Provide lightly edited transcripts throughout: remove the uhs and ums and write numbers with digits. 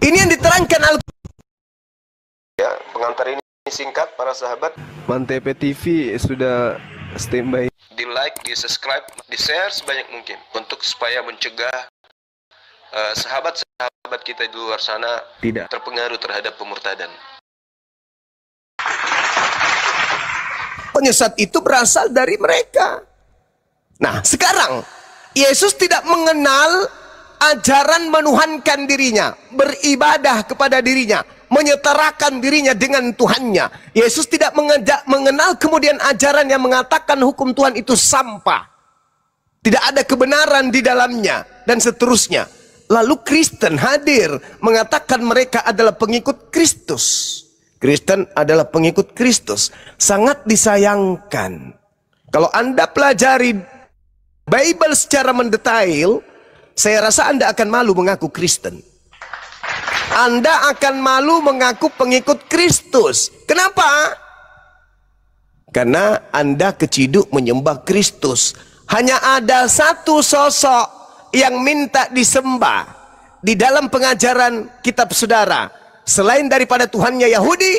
Ini yang diterangkan Ya, pengantar ini singkat para sahabat. Mantep TV sudah standby. Di like, di subscribe, di share sebanyak mungkin untuk supaya mencegah sahabat-sahabat kita di luar sana Tidak terpengaruh terhadap pemurtadan. penyesat itu berasal dari mereka. Nah, sekarang Yesus tidak mengenal ajaran menuhankan dirinya, beribadah kepada dirinya, menyetarakan dirinya dengan Tuhannya. Yesus tidak mengenal kemudian ajaran yang mengatakan hukum Tuhan itu sampah, tidak ada kebenaran di dalamnya, dan seterusnya. Lalu Kristen hadir mengatakan mereka adalah pengikut Kristus. Kristen adalah pengikut Kristus. Sangat disayangkan kalau Anda pelajari Bible secara mendetail, saya rasa Anda akan malu mengaku Kristen. Anda akan malu mengaku pengikut Kristus. Kenapa? Karena Anda keciduk menyembah Kristus. Hanya ada satu sosok yang minta disembah di dalam pengajaran kitab saudara. Selain daripada Tuhannya Yahudi,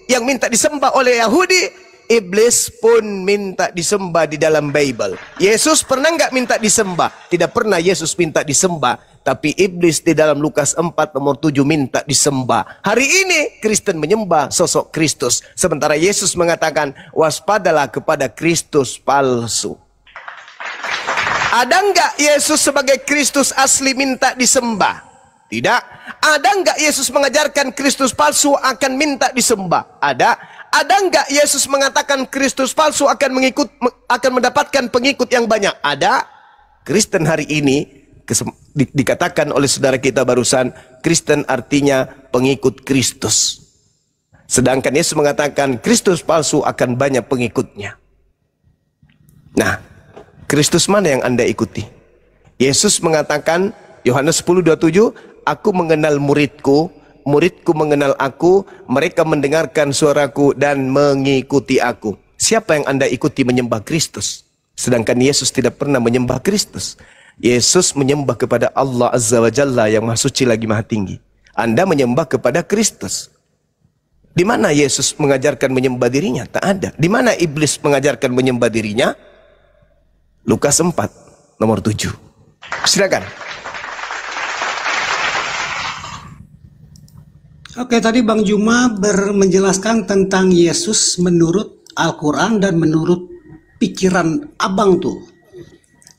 yang minta disembah oleh Yahudi, iblis pun minta disembah di dalam Bible. Yesus pernah nggak minta disembah? Tidak pernah Yesus minta disembah. Tapi iblis di dalam Lukas 4 nomor 7 minta disembah. Hari ini Kristen menyembah sosok Kristus. Sementara Yesus mengatakan, waspadalah kepada Kristus palsu. Ada nggak Yesus sebagai Kristus asli minta disembah? Tidak. Ada nggak Yesus mengajarkan Kristus palsu akan minta disembah? Ada. Ada nggak Yesus mengatakan Kristus palsu akan mendapatkan pengikut yang banyak? Ada. Kristen hari ini dikatakan oleh saudara kita barusan, Kristen artinya pengikut Kristus. Sedangkan Yesus mengatakan Kristus palsu akan banyak pengikutnya. Nah, Kristus mana yang Anda ikuti? Yesus mengatakan, Yohanes 10:27, aku mengenal muridku, muridku mengenal aku, mereka mendengarkan suaraku dan mengikuti aku. Siapa yang Anda ikuti menyembah Kristus? Sedangkan Yesus tidak pernah menyembah Kristus. Yesus menyembah kepada Allah Azza wa Jalla yang Maha Suci lagi Maha Tinggi. Anda menyembah kepada Kristus. Di mana Yesus mengajarkan menyembah dirinya? Tak ada. Di mana iblis mengajarkan menyembah dirinya? Lukas 4 nomor 7. Silakan. Oke, tadi Bang Juma menjelaskan tentang Yesus menurut Al-Quran dan menurut pikiran abang tuh.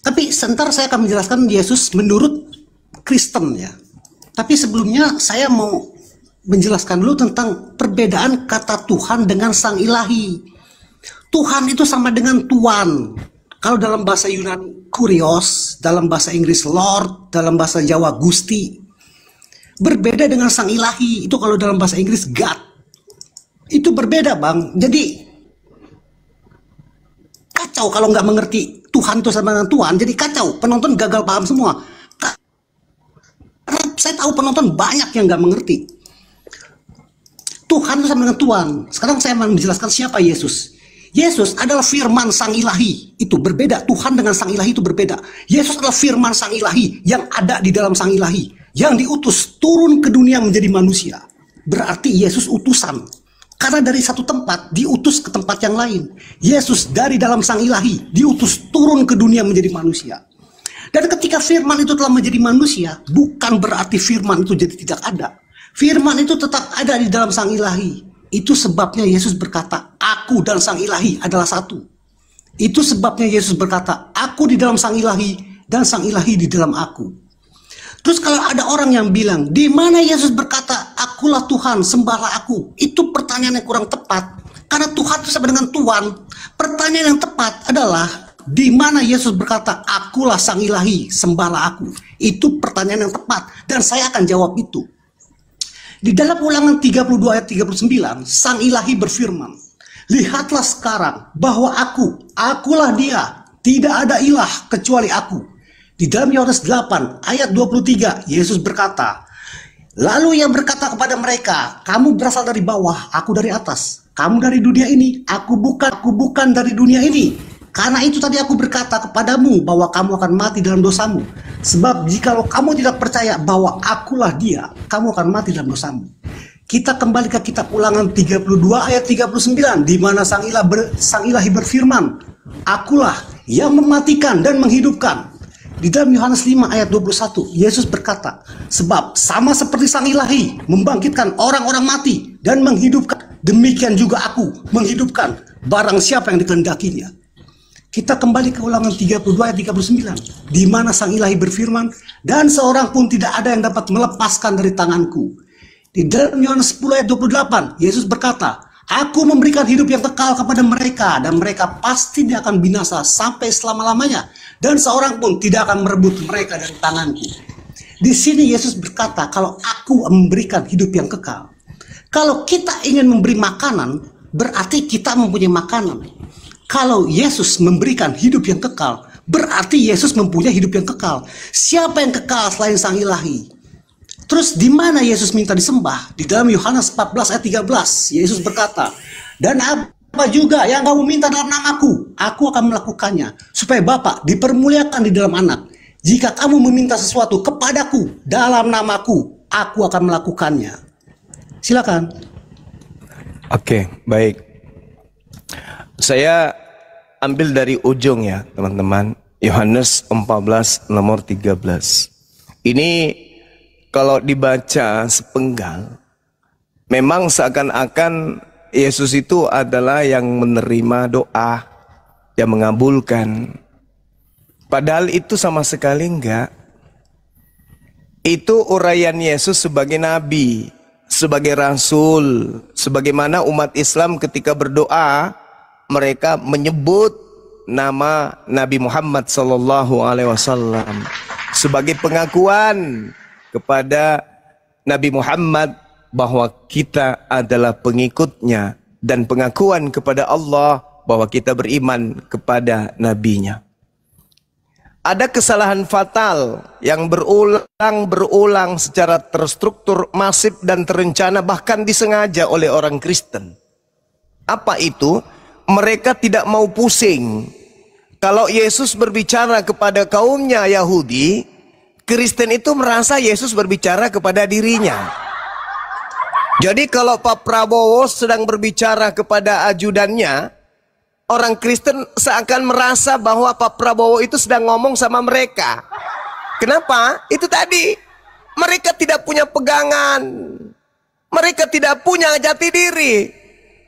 Tapi sebentar saya akan menjelaskan Yesus menurut Kristen ya. Tapi sebelumnya saya mau menjelaskan dulu tentang perbedaan kata Tuhan dengan Sang Ilahi. Tuhan itu sama dengan Tuan. Kalau dalam bahasa Yunani Kurios, dalam bahasa Inggris Lord, dalam bahasa Jawa Gusti. Berbeda dengan Sang Ilahi, itu kalau dalam bahasa Inggris God. Itu berbeda Bang. Jadi kacau kalau nggak mengerti Tuhan itu sama dengan Tuhan, jadi kacau. Penonton gagal paham semua. Karena saya tahu penonton banyak yang nggak mengerti. Tuhan itu sama dengan Tuhan. Sekarang saya mau menjelaskan siapa Yesus. Yesus adalah firman Sang Ilahi. Itu berbeda. Tuhan dengan Sang Ilahi itu berbeda. Yesus adalah firman Sang Ilahi yang ada di dalam Sang Ilahi, yang diutus turun ke dunia menjadi manusia. Berarti Yesus utusan. Karena dari satu tempat diutus ke tempat yang lain. Yesus dari dalam Sang Ilahi diutus turun ke dunia menjadi manusia. Dan ketika firman itu telah menjadi manusia, bukan berarti firman itu jadi tidak ada. Firman itu tetap ada di dalam Sang Ilahi. Itu sebabnya Yesus berkata, aku dan Sang Ilahi adalah satu. Itu sebabnya Yesus berkata, aku di dalam Sang Ilahi dan Sang Ilahi di dalam aku. Terus kalau ada orang yang bilang, di mana Yesus berkata, akulah Tuhan, sembahlah aku. Itu pertanyaan yang kurang tepat. Karena Tuhan itu sama dengan Tuhan. Pertanyaan yang tepat adalah, di mana Yesus berkata, akulah Sang Ilahi, sembahlah aku. Itu pertanyaan yang tepat. Dan saya akan jawab itu. Di dalam Ulangan 32 ayat 39, Sang Ilahi berfirman, lihatlah sekarang bahwa akulah dia, tidak ada ilah kecuali aku. Di dalam Yohanes 8 ayat 23, Yesus berkata, lalu Ia berkata kepada mereka, kamu berasal dari bawah, aku dari atas. Kamu dari dunia ini, aku bukan dari dunia ini. Karena itu tadi aku berkata kepadamu bahwa kamu akan mati dalam dosamu. Sebab jikalau kamu tidak percaya bahwa akulah dia, kamu akan mati dalam dosamu. Kita kembali ke kitab Ulangan 32 ayat 39, di mana sang ilahi berfirman, akulah yang mematikan dan menghidupkan. Di dalam Yohanes 5 ayat 21, Yesus berkata, sebab sama seperti sang ilahi membangkitkan orang-orang mati dan menghidupkan, demikian juga aku menghidupkan barang siapa yang dikehendakinya. Kita kembali ke Ulangan 32 ayat 39, di mana sang ilahi berfirman, dan seorang pun tidak ada yang dapat melepaskan dari tanganku. Di dalam Yohanes 10 ayat 28, Yesus berkata, aku memberikan hidup yang kekal kepada mereka, dan mereka pasti tidak akan binasa sampai selama-lamanya, dan seorang pun tidak akan merebut mereka dari tanganku. Di sini Yesus berkata, kalau aku memberikan hidup yang kekal. Kalau kita ingin memberi makanan, berarti kita mempunyai makanan. Kalau Yesus memberikan hidup yang kekal, berarti Yesus mempunyai hidup yang kekal. Siapa yang kekal selain sang ilahi? Terus di mana Yesus minta disembah? Di dalam Yohanes 14 ayat 13, Yesus berkata, dan apa juga yang kamu minta dalam namaku, aku akan melakukannya, supaya Bapa dipermuliakan di dalam anak. Jika kamu meminta sesuatu kepadaku dalam namaku, aku akan melakukannya. Silakan. Oke, baik. Saya ambil dari ujung ya, teman-teman. Yohanes 14 nomor 13. Ini kalau dibaca sepenggal, memang seakan-akan Yesus itu adalah yang menerima doa, yang mengabulkan. Padahal itu sama sekali enggak. Itu uraian Yesus sebagai nabi, sebagai rasul. Sebagaimana umat Islam ketika berdoa, mereka menyebut nama Nabi Muhammad SAW sebagai pengakuan kepada Nabi Muhammad bahwa kita adalah pengikutnya, dan pengakuan kepada Allah bahwa kita beriman kepada nabinya. Ada kesalahan fatal yang berulang secara terstruktur, masif dan terencana, bahkan disengaja oleh orang Kristen. Apa itu? Mereka tidak mau pusing kalau Yesus berbicara kepada kaumnya Yahudi. Kristen itu merasa Yesus berbicara kepada dirinya. Jadi kalau Pak Prabowo sedang berbicara kepada ajudannya, orang Kristen seakan merasa bahwa Pak Prabowo itu sedang ngomong sama mereka. Kenapa? Itu tadi, mereka tidak punya pegangan, mereka tidak punya jati diri.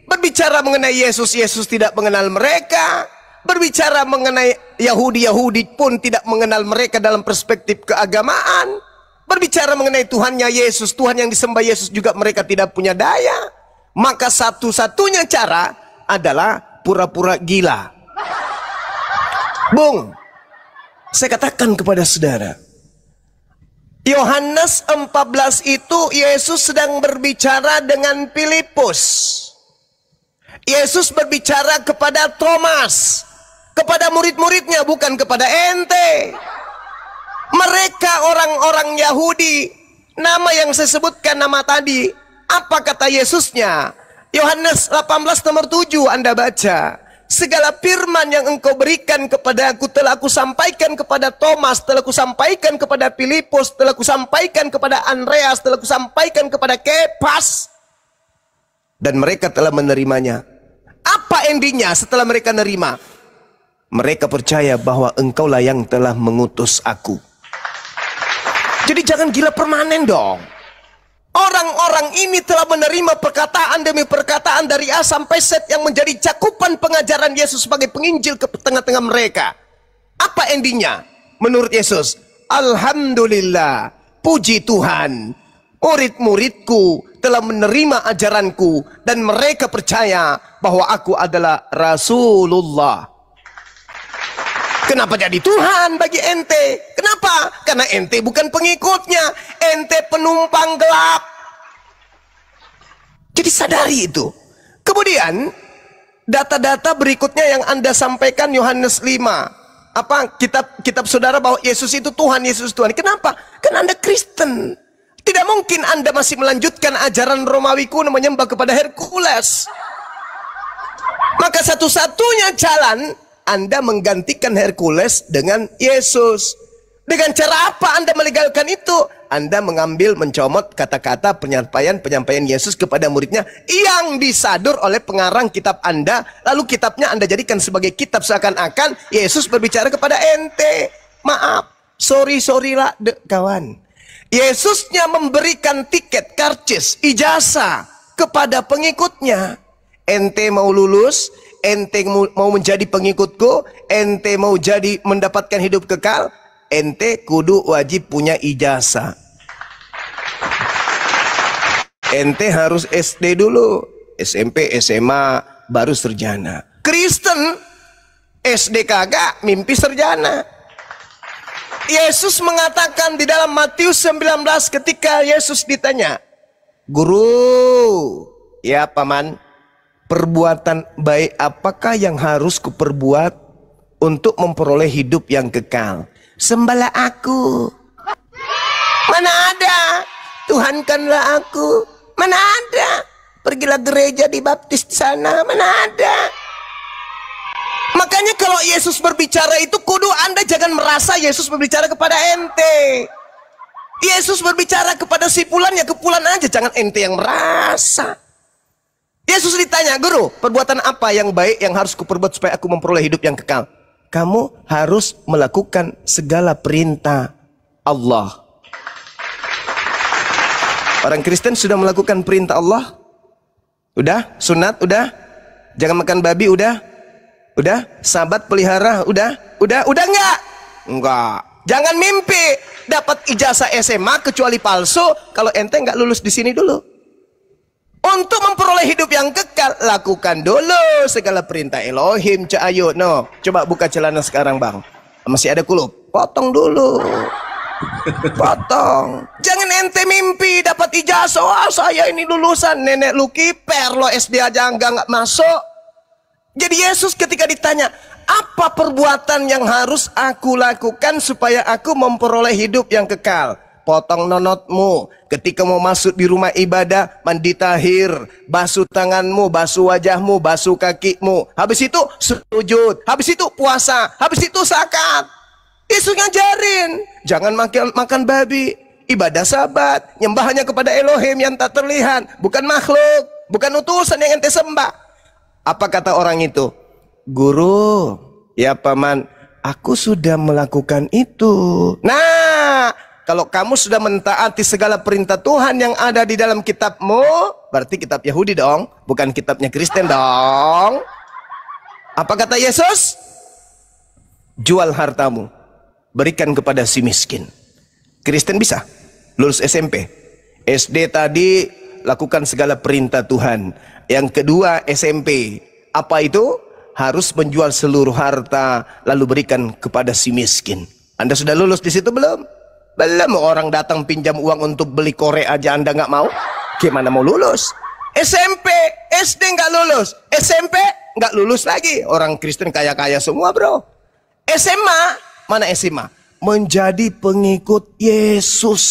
Berbicara mengenai Yesus, Yesus tidak mengenal mereka. Berbicara mengenai Yahudi pun tidak mengenal mereka dalam perspektif keagamaan. Berbicara mengenai Tuhannya Yesus, Tuhan yang disembah Yesus juga mereka tidak punya daya. Maka satu-satunya cara adalah pura-pura gila. Bung, saya katakan kepada saudara, Yohanes 14 itu Yesus sedang berbicara dengan Filipus. Yesus berbicara kepada Thomas, kepada murid-muridnya, bukan kepada ente. Mereka orang-orang Yahudi, nama yang saya sebutkan nama tadi, apa kata Yesusnya? Yohanes 18 nomor 7 Anda baca. Segala firman yang engkau berikan kepada aku telah aku sampaikan kepada Thomas, telah aku sampaikan kepada Filipus, telah aku sampaikan kepada Andreas, telah aku sampaikan kepada Kepas. Dan mereka telah menerimanya. Apa endingnya setelah mereka menerima? Mereka percaya bahwa engkaulah yang telah mengutus aku. Jadi jangan gila permanen dong. Orang-orang ini telah menerima perkataan demi perkataan dari A sampai Z yang menjadi cakupan pengajaran Yesus sebagai penginjil ke tengah-tengah mereka. Apa endingnya? Menurut Yesus, alhamdulillah, puji Tuhan, murid-muridku telah menerima ajaranku dan mereka percaya bahwa aku adalah Rasulullah. Kenapa jadi Tuhan bagi ente? Kenapa? Karena ente bukan pengikutnya, ente penumpang gelap. Jadi sadari itu. Kemudian data-data berikutnya yang Anda sampaikan Yohanes 5. Apa kitab saudara bahwa Yesus itu Tuhan, Yesus Tuhan. Kenapa? Karena Anda Kristen. Tidak mungkin Anda masih melanjutkan ajaran Romawi kuno menyembah kepada Hercules. Maka satu-satunya jalan Anda menggantikan Hercules dengan Yesus. Dengan cara apa Anda melegalkan itu? Anda mencomot kata-kata penyampaian Yesus kepada muridnya yang disadur oleh pengarang kitab Anda. Lalu kitabnya Anda jadikan sebagai kitab seakan-akan Yesus berbicara kepada ente. Maaf, sorry lah kawan. Yesusnya memberikan tiket, karcis, ijazah kepada pengikutnya. Ente mau lulus, ente mau menjadi pengikutku, ente mau mendapatkan hidup kekal, ente kudu wajib punya ijazah. Ente harus SD dulu, SMP, SMA, baru sarjana. Kristen SD kagak, mimpi sarjana. Yesus mengatakan di dalam Matius 19 ketika Yesus ditanya, "Guru, ya paman, perbuatan baik apakah yang harus kuperbuat untuk memperoleh hidup yang kekal?" "Sembahlah aku." "Mana ada, Tuhankanlah aku." "Mana ada, pergilah gereja dibaptis di sana." "Mana ada." Makanya kalau Yesus berbicara itu kudu Anda jangan merasa Yesus berbicara kepada ente. Yesus berbicara kepada si Fulan, ya ke Fulan aja, jangan ente yang merasa. Yesus ditanya, "Guru, perbuatan apa yang baik yang harus kuperbuat supaya aku memperoleh hidup yang kekal?" "Kamu harus melakukan segala perintah Allah." Orang Kristen sudah melakukan perintah Allah? Udah? Sunat? Udah? Jangan makan babi? Udah? Sabat pelihara? Udah enggak? Enggak. Jangan mimpi dapat ijazah SMA kecuali palsu kalau ente enggak lulus di sini dulu. Untuk memperoleh hidup yang kekal, lakukan dulu segala perintah Elohim. Ayo, no. Coba buka celana sekarang, Bang. Masih ada kulup. Potong dulu. Potong. Jangan ente mimpi dapat ijazah. "Wah, saya ini lulusan." Nenek lu kiper, lo SD aja enggak masuk. Jadi Yesus ketika ditanya, "Apa perbuatan yang harus aku lakukan supaya aku memperoleh hidup yang kekal?" "Potong nonotmu. Ketika mau masuk di rumah ibadah, mandi tahir, basuh tanganmu, basuh wajahmu, basuh kakimu. Habis itu sujud, habis itu puasa, habis itu zakat." Yesus ngajarin, jangan makan babi, ibadah sabat, nyembah hanya kepada Elohim yang tak terlihat, bukan makhluk, bukan utusan yang ente sembah. Apa kata orang itu? "Guru, ya paman, aku sudah melakukan itu." Nah, kalau kamu sudah mentaati segala perintah Tuhan yang ada di dalam kitabmu, berarti kitab Yahudi dong, bukan kitabnya Kristen dong. Apa kata Yesus? "Jual hartamu, berikan kepada si miskin." Kristen bisa lulus SMP, SD tadi lakukan segala perintah Tuhan. Yang kedua SMP, apa itu? Harus menjual seluruh harta lalu berikan kepada si miskin. Anda sudah lulus di situ belum? Belum. Orang datang pinjam uang untuk beli korek aja Anda nggak mau, gimana mau lulus? SMP, SD nggak lulus, SMP nggak lulus lagi. Orang Kristen kaya-kaya semua, bro. SMA, mana SMA? Menjadi pengikut Yesus.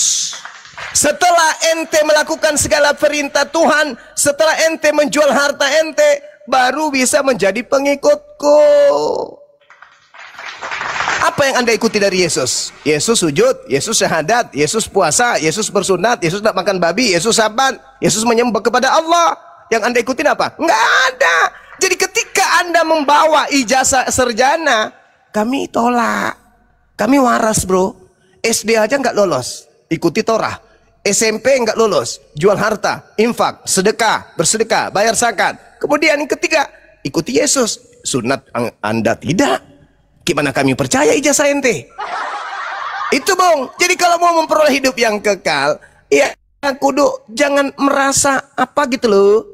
Setelah ente melakukan segala perintah Tuhan, setelah ente menjual harta ente, baru bisa menjadi pengikutku. Apa yang Anda ikuti dari Yesus? Yesus sujud, Yesus syahadat, Yesus puasa, Yesus bersunat, Yesus tidak makan babi, Yesus sabat, Yesus menyembah kepada Allah. Yang Anda ikutin apa? Nggak ada. Jadi ketika Anda membawa ijazah sarjana, kami tolak. Kami waras, bro. SD aja nggak lolos, ikuti Torah. SMP nggak lulus, jual harta, infak, sedekah, bersedekah, bayar zakat. Kemudian yang ketiga, ikuti Yesus. Sunat Anda tidak. Gimana kami percaya ijazah ente? Itu, Bung. Jadi kalau mau memperoleh hidup yang kekal, ya kudu jangan merasa apa gitu loh.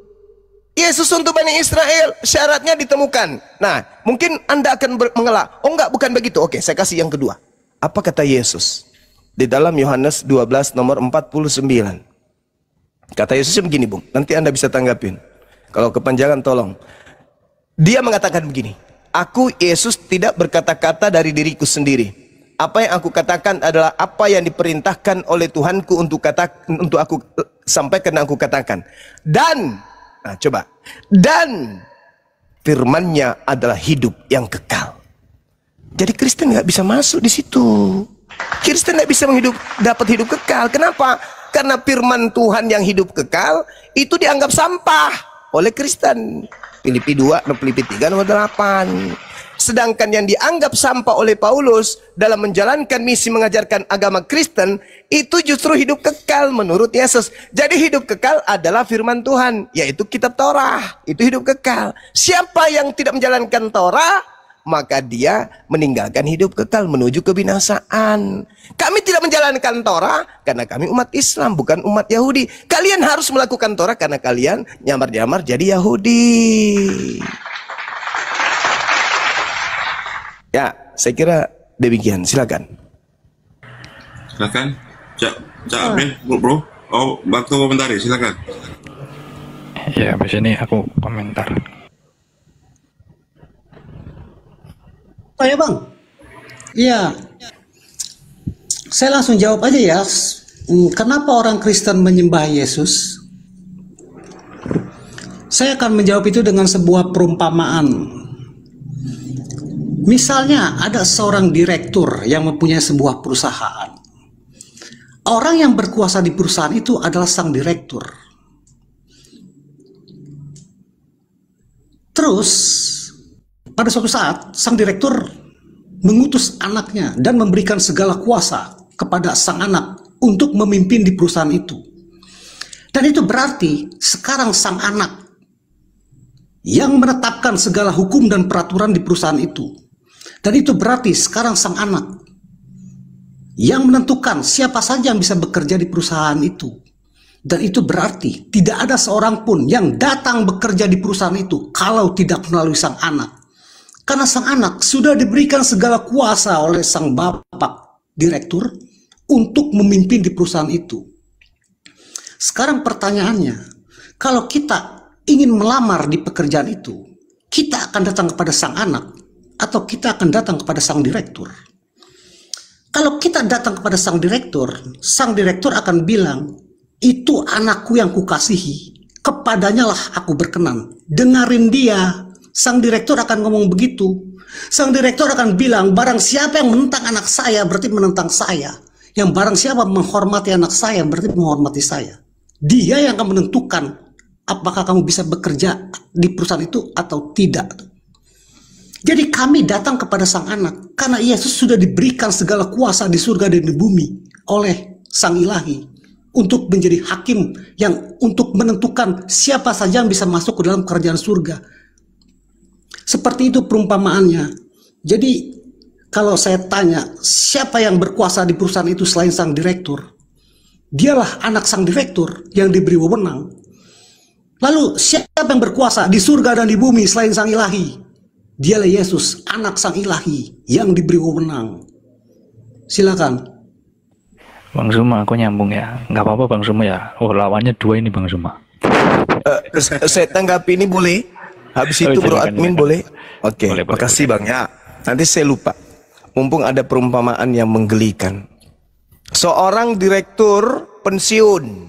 Yesus untuk Bani Israel syaratnya ditemukan. Nah, mungkin Anda akan mengelak. Oh enggak, bukan begitu. Oke, saya kasih yang kedua. Apa kata Yesus? Di dalam Yohanes 12 nomor 49. Kata Yesusnya begini, Bung. Nanti Anda bisa tanggapin. Kalau kepanjangan tolong. Dia mengatakan begini. Aku Yesus tidak berkata-kata dari diriku sendiri. Apa yang aku katakan adalah apa yang diperintahkan oleh Tuhanku untuk aku sampaikan dan aku katakan. Dan, nah coba. Dan Firman-Nya adalah hidup yang kekal. Jadi Kristen nggak bisa masuk di situ. Kristen nggak bisa dapat hidup kekal. Kenapa? Karena firman Tuhan yang hidup kekal itu dianggap sampah oleh Kristen. Filipi 2, Filipi 3, nomor 8. Sedangkan yang dianggap sampah oleh Paulus dalam menjalankan misi mengajarkan agama Kristen, itu justru hidup kekal menurut Yesus. Jadi hidup kekal adalah firman Tuhan, yaitu kitab Torah. Itu hidup kekal. Siapa yang tidak menjalankan Torah, maka dia meninggalkan hidup kekal menuju kebinasaan. Kami tidak menjalankan Torah karena kami umat Islam, bukan umat Yahudi. Kalian harus melakukan Torah karena kalian nyamar-nyamar jadi Yahudi. Ya, saya kira demikian. Silakan. Silakan. Cak Amin, bro. Oh, waktu komentari, silakan. Ya, habis ini aku komentar. Oh ya bang, iya, saya langsung jawab aja ya. Kenapa orang Kristen menyembah Yesus? Saya akan menjawab itu dengan sebuah perumpamaan. Misalnya ada seorang direktur yang mempunyai sebuah perusahaan. Orang yang berkuasa di perusahaan itu adalah sang direktur. Terus pada suatu saat, sang direktur mengutus anaknya dan memberikan segala kuasa kepada sang anak untuk memimpin di perusahaan itu. Dan itu berarti sekarang sang anak yang menetapkan segala hukum dan peraturan di perusahaan itu. Dan itu berarti sekarang sang anak yang menentukan siapa saja yang bisa bekerja di perusahaan itu. Dan itu berarti tidak ada seorang pun yang datang bekerja di perusahaan itu kalau tidak melalui sang anak. Karena sang anak sudah diberikan segala kuasa oleh sang bapak direktur untuk memimpin di perusahaan itu. Sekarang pertanyaannya, kalau kita ingin melamar di pekerjaan itu, kita akan datang kepada sang anak atau kita akan datang kepada sang direktur? Kalau kita datang kepada sang direktur akan bilang, itu anakku yang kukasihi, kepadanya lah aku berkenan, dengarin dia. Sang direktur akan ngomong begitu. Sang direktur akan bilang, barang siapa yang menentang anak saya berarti menentang saya. Yang barang siapa menghormati anak saya berarti menghormati saya. Dia yang akan menentukan apakah kamu bisa bekerja di perusahaan itu atau tidak. Jadi kami datang kepada sang anak karena Yesus sudah diberikan segala kuasa di surga dan di bumi oleh sang ilahi untuk menjadi hakim yang untuk menentukan siapa saja yang bisa masuk ke dalam kerajaan surga. Seperti itu perumpamaannya. Jadi kalau saya tanya siapa yang berkuasa di perusahaan itu selain sang direktur, dialah anak sang direktur yang diberi wewenang. Lalu siapa yang berkuasa di surga dan di bumi selain sang ilahi? Dialah Yesus, anak sang ilahi yang diberi wewenang. Silakan. Bang Suma, aku nyambung ya. Nggak apa-apa Bang Suma ya. Oh, lawannya dua ini Bang Suma. Saya tanggapi ini boleh? Habis itu bro admin boleh? Oke, makasih bang ya. Nanti saya lupa. Mumpung ada perumpamaan yang menggelikan. Seorang direktur pensiun.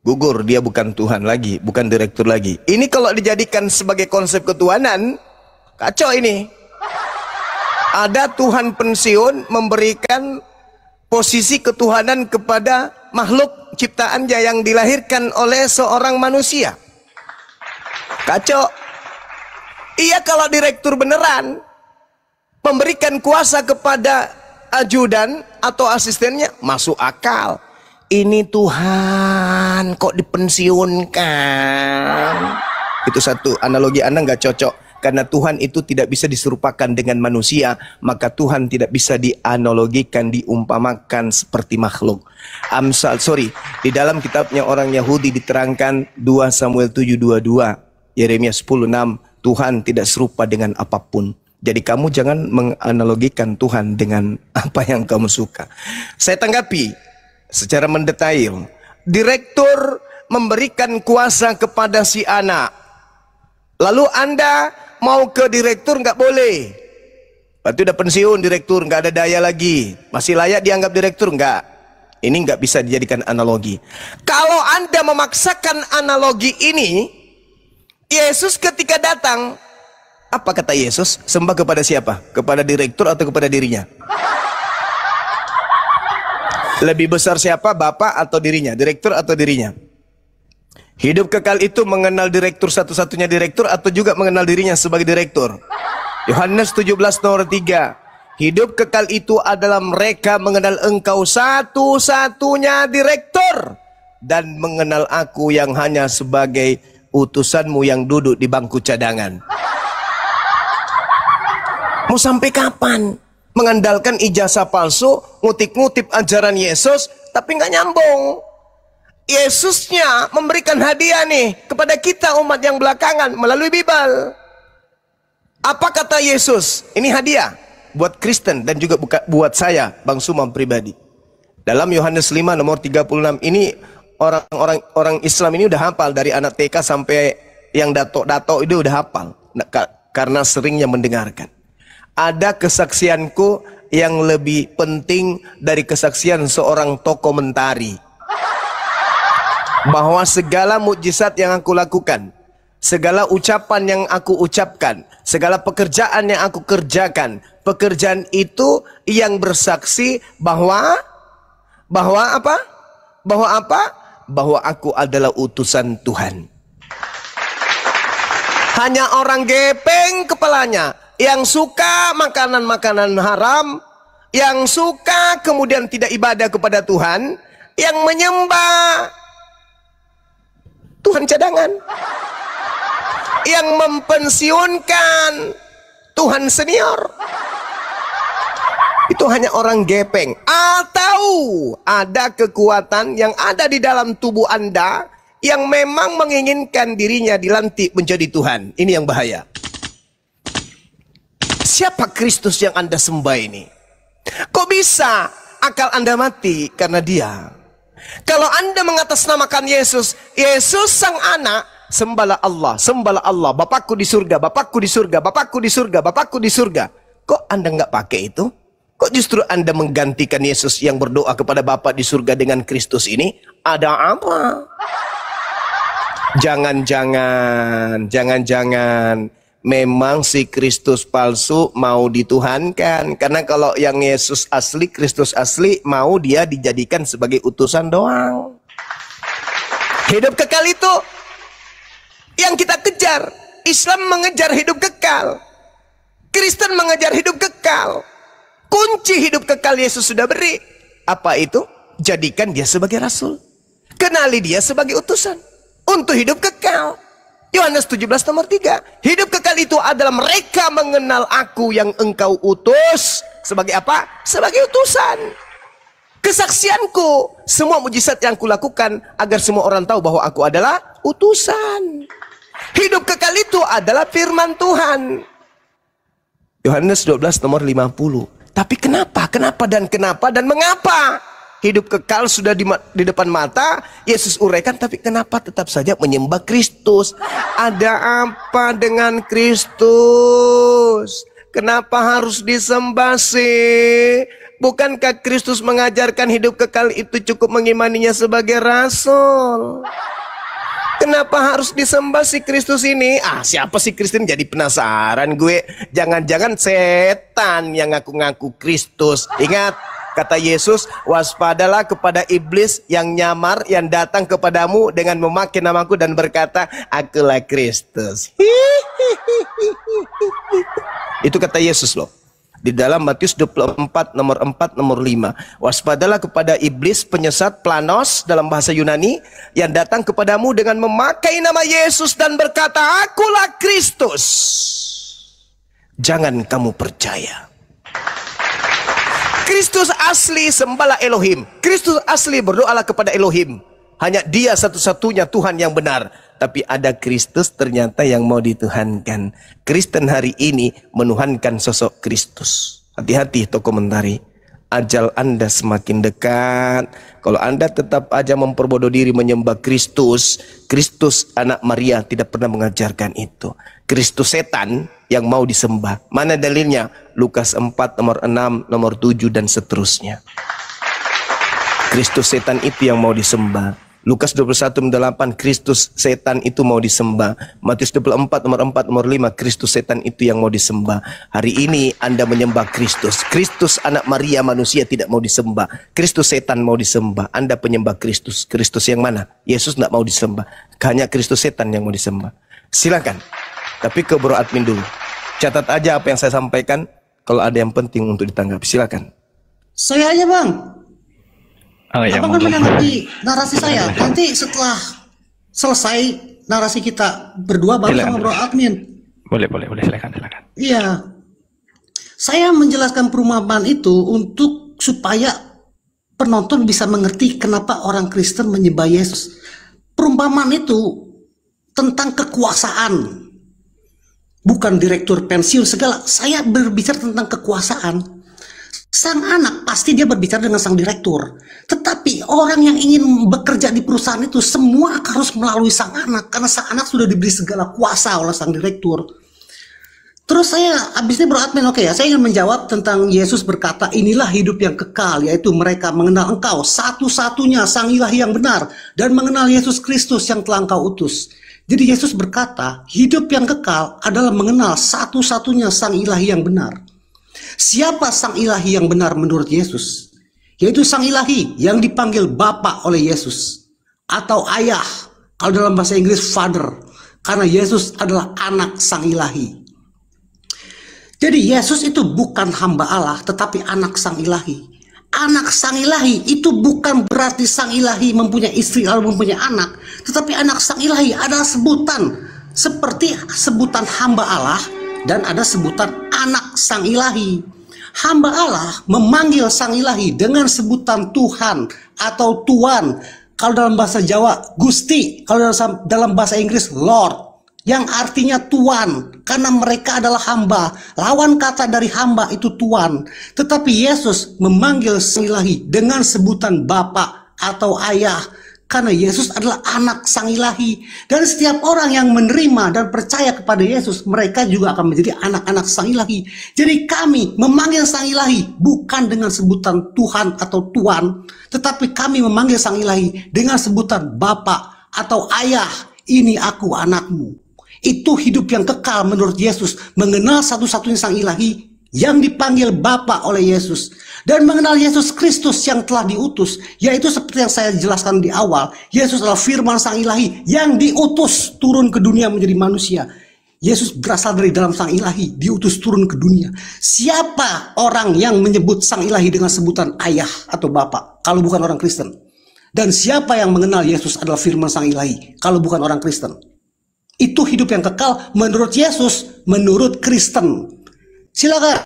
Gugur, dia bukan Tuhan lagi, bukan direktur lagi. Ini kalau dijadikan sebagai konsep ketuhanan, kacau ini. Ada Tuhan pensiun memberikan posisi ketuhanan kepada makhluk ciptaannya yang dilahirkan oleh seorang manusia. Kacau. Iya, kalau direktur beneran memberikan kuasa kepada ajudan atau asistennya, masuk akal. Ini Tuhan kok dipensiunkan. Itu satu, analogi Anda nggak cocok. Karena Tuhan itu tidak bisa diserupakan dengan manusia, maka Tuhan tidak bisa dianalogikan, diumpamakan seperti makhluk. Di dalam kitabnya orang Yahudi diterangkan 2 Samuel 7:22, Yeremia 10:6, Tuhan tidak serupa dengan apapun. Jadi kamu jangan menganalogikan Tuhan dengan apa yang kamu suka. Saya tanggapi secara mendetail. Direktur memberikan kuasa kepada si anak. Lalu Anda mau ke direktur nggak boleh. Berarti udah pensiun direktur, nggak ada daya lagi. Masih layak dianggap direktur nggak? Ini nggak bisa dijadikan analogi. Kalau Anda memaksakan analogi ini, Yesus ketika datang Apa kata Yesus? Sembah kepada siapa? Kepada direktur atau kepada dirinya? Lebih besar siapa? Bapak atau dirinya? Direktur atau dirinya? Hidup kekal itu mengenal direktur satu-satunya direktur atau juga mengenal dirinya sebagai direktur? Yohanes 17 nomor 3. Hidup kekal itu adalah mereka mengenal engkau satu-satunya direktur dan mengenal aku yang hanya sebagai utusanmu yang duduk di bangku cadangan. Mau sampai kapan mengandalkan ijazah palsu, ngutip-ngutip ajaran Yesus, tapi nggak nyambung? Yesusnya memberikan hadiah nih kepada kita umat yang belakangan melalui Bible. Apa kata Yesus? Ini hadiah buat Kristen dan juga buat saya, Bang Sumam pribadi. Dalam Yohanes 5 nomor 36 ini orang Islam ini udah hafal dari anak TK sampai yang dato-dato itu udah hafal karena seringnya mendengarkan. Ada kesaksianku yang lebih penting dari kesaksian seorang tokoh mentari. Bahwa segala mukjizat yang aku lakukan, segala ucapan yang aku ucapkan, segala pekerjaan yang aku kerjakan, pekerjaan itu yang bersaksi bahwa apa? Bahwa aku adalah utusan Tuhan. Hanya orang gepeng kepalanya yang suka makanan-makanan haram, yang suka kemudian tidak ibadah kepada Tuhan, yang menyembah Tuhan cadangan, yang mempensiunkan Tuhan senior. Itu hanya orang gepeng. Atau ada kekuatan yang ada di dalam tubuh Anda yang memang menginginkan dirinya dilantik menjadi Tuhan. Ini yang bahaya. Siapa Kristus yang Anda sembah ini? Kok bisa akal Anda mati karena dia? Kalau Anda mengatasnamakan Yesus, Yesus sang anak, sembahlah Allah, Bapakku di surga, Bapakku di surga, Bapakku di surga, Bapakku di surga. Kok Anda nggak pakai itu? Kok justru Anda menggantikan Yesus yang berdoa kepada Bapa di surga dengan Kristus ini? Ada apa? Jangan-jangan memang si Kristus palsu mau dituhankan. Karena kalau yang Yesus asli, Kristus asli, mau dia dijadikan sebagai utusan doang. Hidup kekal itu yang kita kejar. Islam mengejar hidup kekal, Kristen mengejar hidup kekal. Kunci hidup kekal Yesus sudah beri. Apa itu? Jadikan dia sebagai rasul, kenali dia sebagai utusan untuk hidup kekal. Yohanes 17 nomor 3. Hidup kekal itu adalah mereka mengenal aku yang engkau utus. Sebagai apa? Sebagai utusan. Kesaksianku, semua mujizat yang kulakukan agar semua orang tahu bahwa aku adalah utusan. Hidup kekal itu adalah firman Tuhan. Yohanes 12 nomor 50. Tapi kenapa dan mengapa? Hidup kekal sudah di depan mata, Yesus uraikan, tapi kenapa tetap saja menyembah Kristus? Ada apa dengan Kristus? Kenapa harus disembah sih? Bukankah Kristus mengajarkan hidup kekal itu cukup mengimaninya sebagai rasul? Kenapa harus disembah si Kristus ini? Siapa sih Kristen? Jadi penasaran gue. Jangan-jangan setan yang ngaku-ngaku Kristus. Ingat, kata Yesus, waspadalah kepada iblis yang nyamar, yang datang kepadamu dengan memakai namaku dan berkata, akulah Kristus. Itu kata Yesus loh. Di dalam Matius 24 nomor 4 nomor 5. Waspadalah kepada iblis penyesat, planos dalam bahasa Yunani, yang datang kepadamu dengan memakai nama Yesus dan berkata, akulah Kristus. Jangan kamu percaya. Kristus asli sembahlah Elohim. Kristus asli berdoalah kepada Elohim. Hanya dia satu-satunya Tuhan yang benar. Tapi ada Kristus ternyata yang mau dituhankan. Kristen hari ini menuhankan sosok Kristus. Hati-hati tokoh mentari. Ajal Anda semakin dekat. Kalau Anda tetap aja memperbodoh diri menyembah Kristus, Kristus anak Maria tidak pernah mengajarkan itu. Kristus setan yang mau disembah. Mana dalilnya? Lukas 4 nomor 6, nomor 7 dan seterusnya. Kristus setan itu yang mau disembah. Lukas 21:8 Kristus setan itu mau disembah. Matius 24 nomor 4 nomor 5 Kristus setan itu yang mau disembah. Hari ini Anda menyembah Kristus. Kristus anak Maria manusia tidak mau disembah. Kristus setan mau disembah. Anda penyembah Kristus. Kristus yang mana? Yesus tidak mau disembah. Hanya Kristus setan yang mau disembah. Silakan. Tapi ke bro admin dulu. Catat aja apa yang saya sampaikan. Kalau ada yang penting untuk ditanggapi, silakan. Saya aja bang. Oh, ya, Abang kan menanggapi narasi saya. Nanti setelah selesai narasi kita berdua baru sama bro admin. Boleh, silakan. Iya. Saya menjelaskan perumpamaan itu untuk supaya penonton bisa mengerti kenapa orang Kristen menyembah Yesus. Perumpamaan itu tentang kekuasaan. Bukan direktur pensiun segala. Saya berbicara tentang kekuasaan. Sang anak pasti dia berbicara dengan sang direktur. Tetapi orang yang ingin bekerja di perusahaan itu semua harus melalui sang anak. Karena sang anak sudah diberi segala kuasa oleh sang direktur. Terus saya habis ini bro admin, oke ya, saya ingin menjawab tentang Yesus berkata, inilah hidup yang kekal, yaitu mereka mengenal engkau satu-satunya sang ilahi yang benar, dan mengenal Yesus Kristus yang telah engkau utus. Jadi Yesus berkata, hidup yang kekal adalah mengenal satu-satunya sang ilahi yang benar. Siapa sang ilahi yang benar menurut Yesus? Yaitu sang ilahi yang dipanggil Bapa oleh Yesus, atau ayah, kalau dalam bahasa Inggris father, karena Yesus adalah anak sang ilahi. Jadi Yesus itu bukan hamba Allah, tetapi anak sang ilahi. Anak sang ilahi itu bukan berarti sang ilahi mempunyai istri lalu mempunyai anak, tetapi anak sang ilahi adalah sebutan seperti sebutan hamba Allah dan ada sebutan anak sang ilahi. Hamba Allah memanggil sang ilahi dengan sebutan Tuhan atau Tuan. Kalau dalam bahasa Jawa Gusti, kalau dalam bahasa Inggris Lord, yang artinya Tuan, karena mereka adalah hamba. Lawan kata dari hamba itu Tuan. Tetapi Yesus memanggil sang ilahi dengan sebutan Bapa atau Ayah, karena Yesus adalah anak sang ilahi. Dan setiap orang yang menerima dan percaya kepada Yesus, mereka juga akan menjadi anak-anak sang ilahi. Jadi kami memanggil sang ilahi bukan dengan sebutan Tuhan atau Tuan, tetapi kami memanggil sang ilahi dengan sebutan Bapa atau Ayah. Ini aku anakmu. Itu hidup yang kekal menurut Yesus, mengenal satu-satunya sang ilahi yang dipanggil Bapa oleh Yesus, dan mengenal Yesus Kristus yang telah diutus, yaitu seperti yang saya jelaskan di awal, Yesus adalah firman sang ilahi yang diutus turun ke dunia menjadi manusia. Yesus berasal dari dalam sang ilahi, diutus turun ke dunia. Siapa orang yang menyebut sang ilahi dengan sebutan ayah atau Bapa kalau bukan orang Kristen? Dan siapa yang mengenal Yesus adalah firman sang ilahi kalau bukan orang Kristen? Itu hidup yang kekal menurut Yesus, menurut Kristen. Silakan.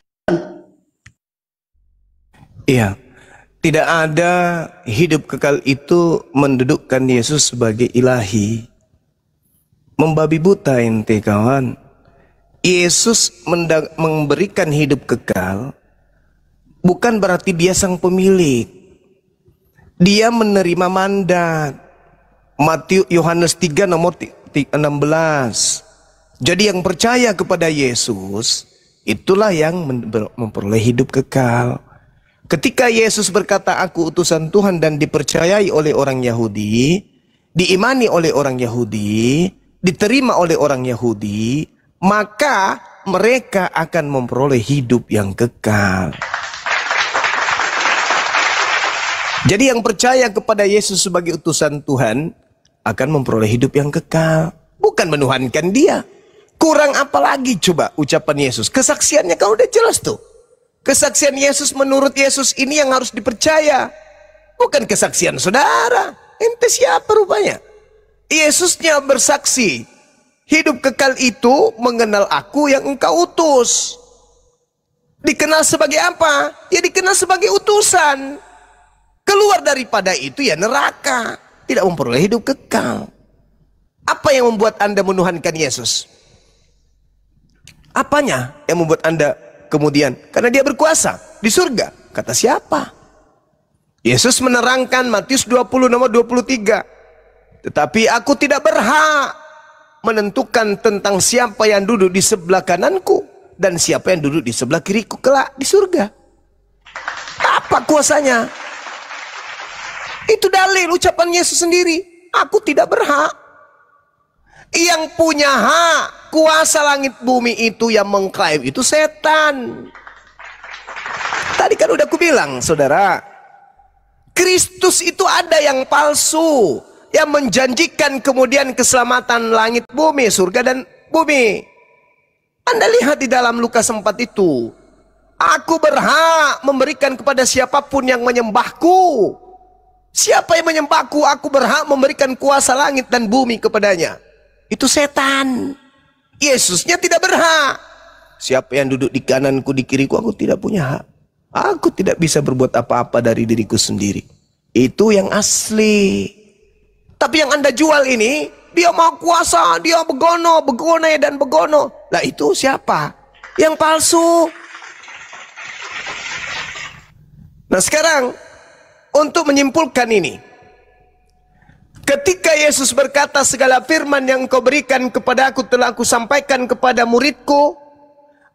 Iya, tidak ada hidup kekal itu mendudukkan Yesus sebagai ilahi. Membabi buta ente kawan. Yesus memberikan hidup kekal bukan berarti dia sang pemilik. Dia menerima mandat. Yohanes 3 nomor 16. Jadi yang percaya kepada Yesus itulah yang memperoleh hidup kekal. Ketika Yesus berkata aku utusan Tuhan dan dipercayai oleh orang Yahudi, diimani oleh orang Yahudi, diterima oleh orang Yahudi, maka mereka akan memperoleh hidup yang kekal. Jadi yang percaya kepada Yesus sebagai utusan Tuhan akan memperoleh hidup yang kekal, bukan menuhankan dia. Kurang apa lagi coba ucapan Yesus? Kesaksiannya kalau udah jelas tuh. Kesaksian Yesus menurut Yesus ini yang harus dipercaya, bukan kesaksian saudara. Ente siapa rupanya? Yesusnya bersaksi, hidup kekal itu mengenal aku yang engkau utus. Dikenal sebagai apa? Ya dikenal sebagai utusan. Keluar daripada itu ya neraka, tidak memperoleh hidup kekal. Apa yang membuat Anda menuhankan Yesus? Apanya yang membuat Anda kemudian? Karena dia berkuasa di surga. Kata siapa? Yesus menerangkan Matius 20 nomor 23. Tetapi aku tidak berhak menentukan tentang siapa yang duduk di sebelah kananku dan siapa yang duduk di sebelah kiriku kelak di surga. Apa kuasanya? Itu dalil ucapan Yesus sendiri. Aku tidak berhak. Yang punya hak kuasa langit bumi itu yang mengklaim itu setan. Tadi kan udah aku bilang, saudara, Kristus itu ada yang palsu, yang menjanjikan kemudian keselamatan langit bumi, surga dan bumi. Anda lihat di dalam Lukas 4 itu, aku berhak memberikan kepada siapapun yang menyembahku. Siapa yang menyembahku, aku berhak memberikan kuasa langit dan bumi kepadanya. Itu setan. Yesusnya tidak berhak. Siapa yang duduk di kananku, di kiriku, aku tidak punya hak. Aku tidak bisa berbuat apa-apa dari diriku sendiri. Itu yang asli. Tapi yang Anda jual ini, dia mau kuasa, dia begono, begone dan begono. Lah itu siapa? Yang palsu. Nah sekarang, untuk menyimpulkan ini, ketika Yesus berkata, segala firman yang kau berikan kepada aku telah aku sampaikan kepada muridku,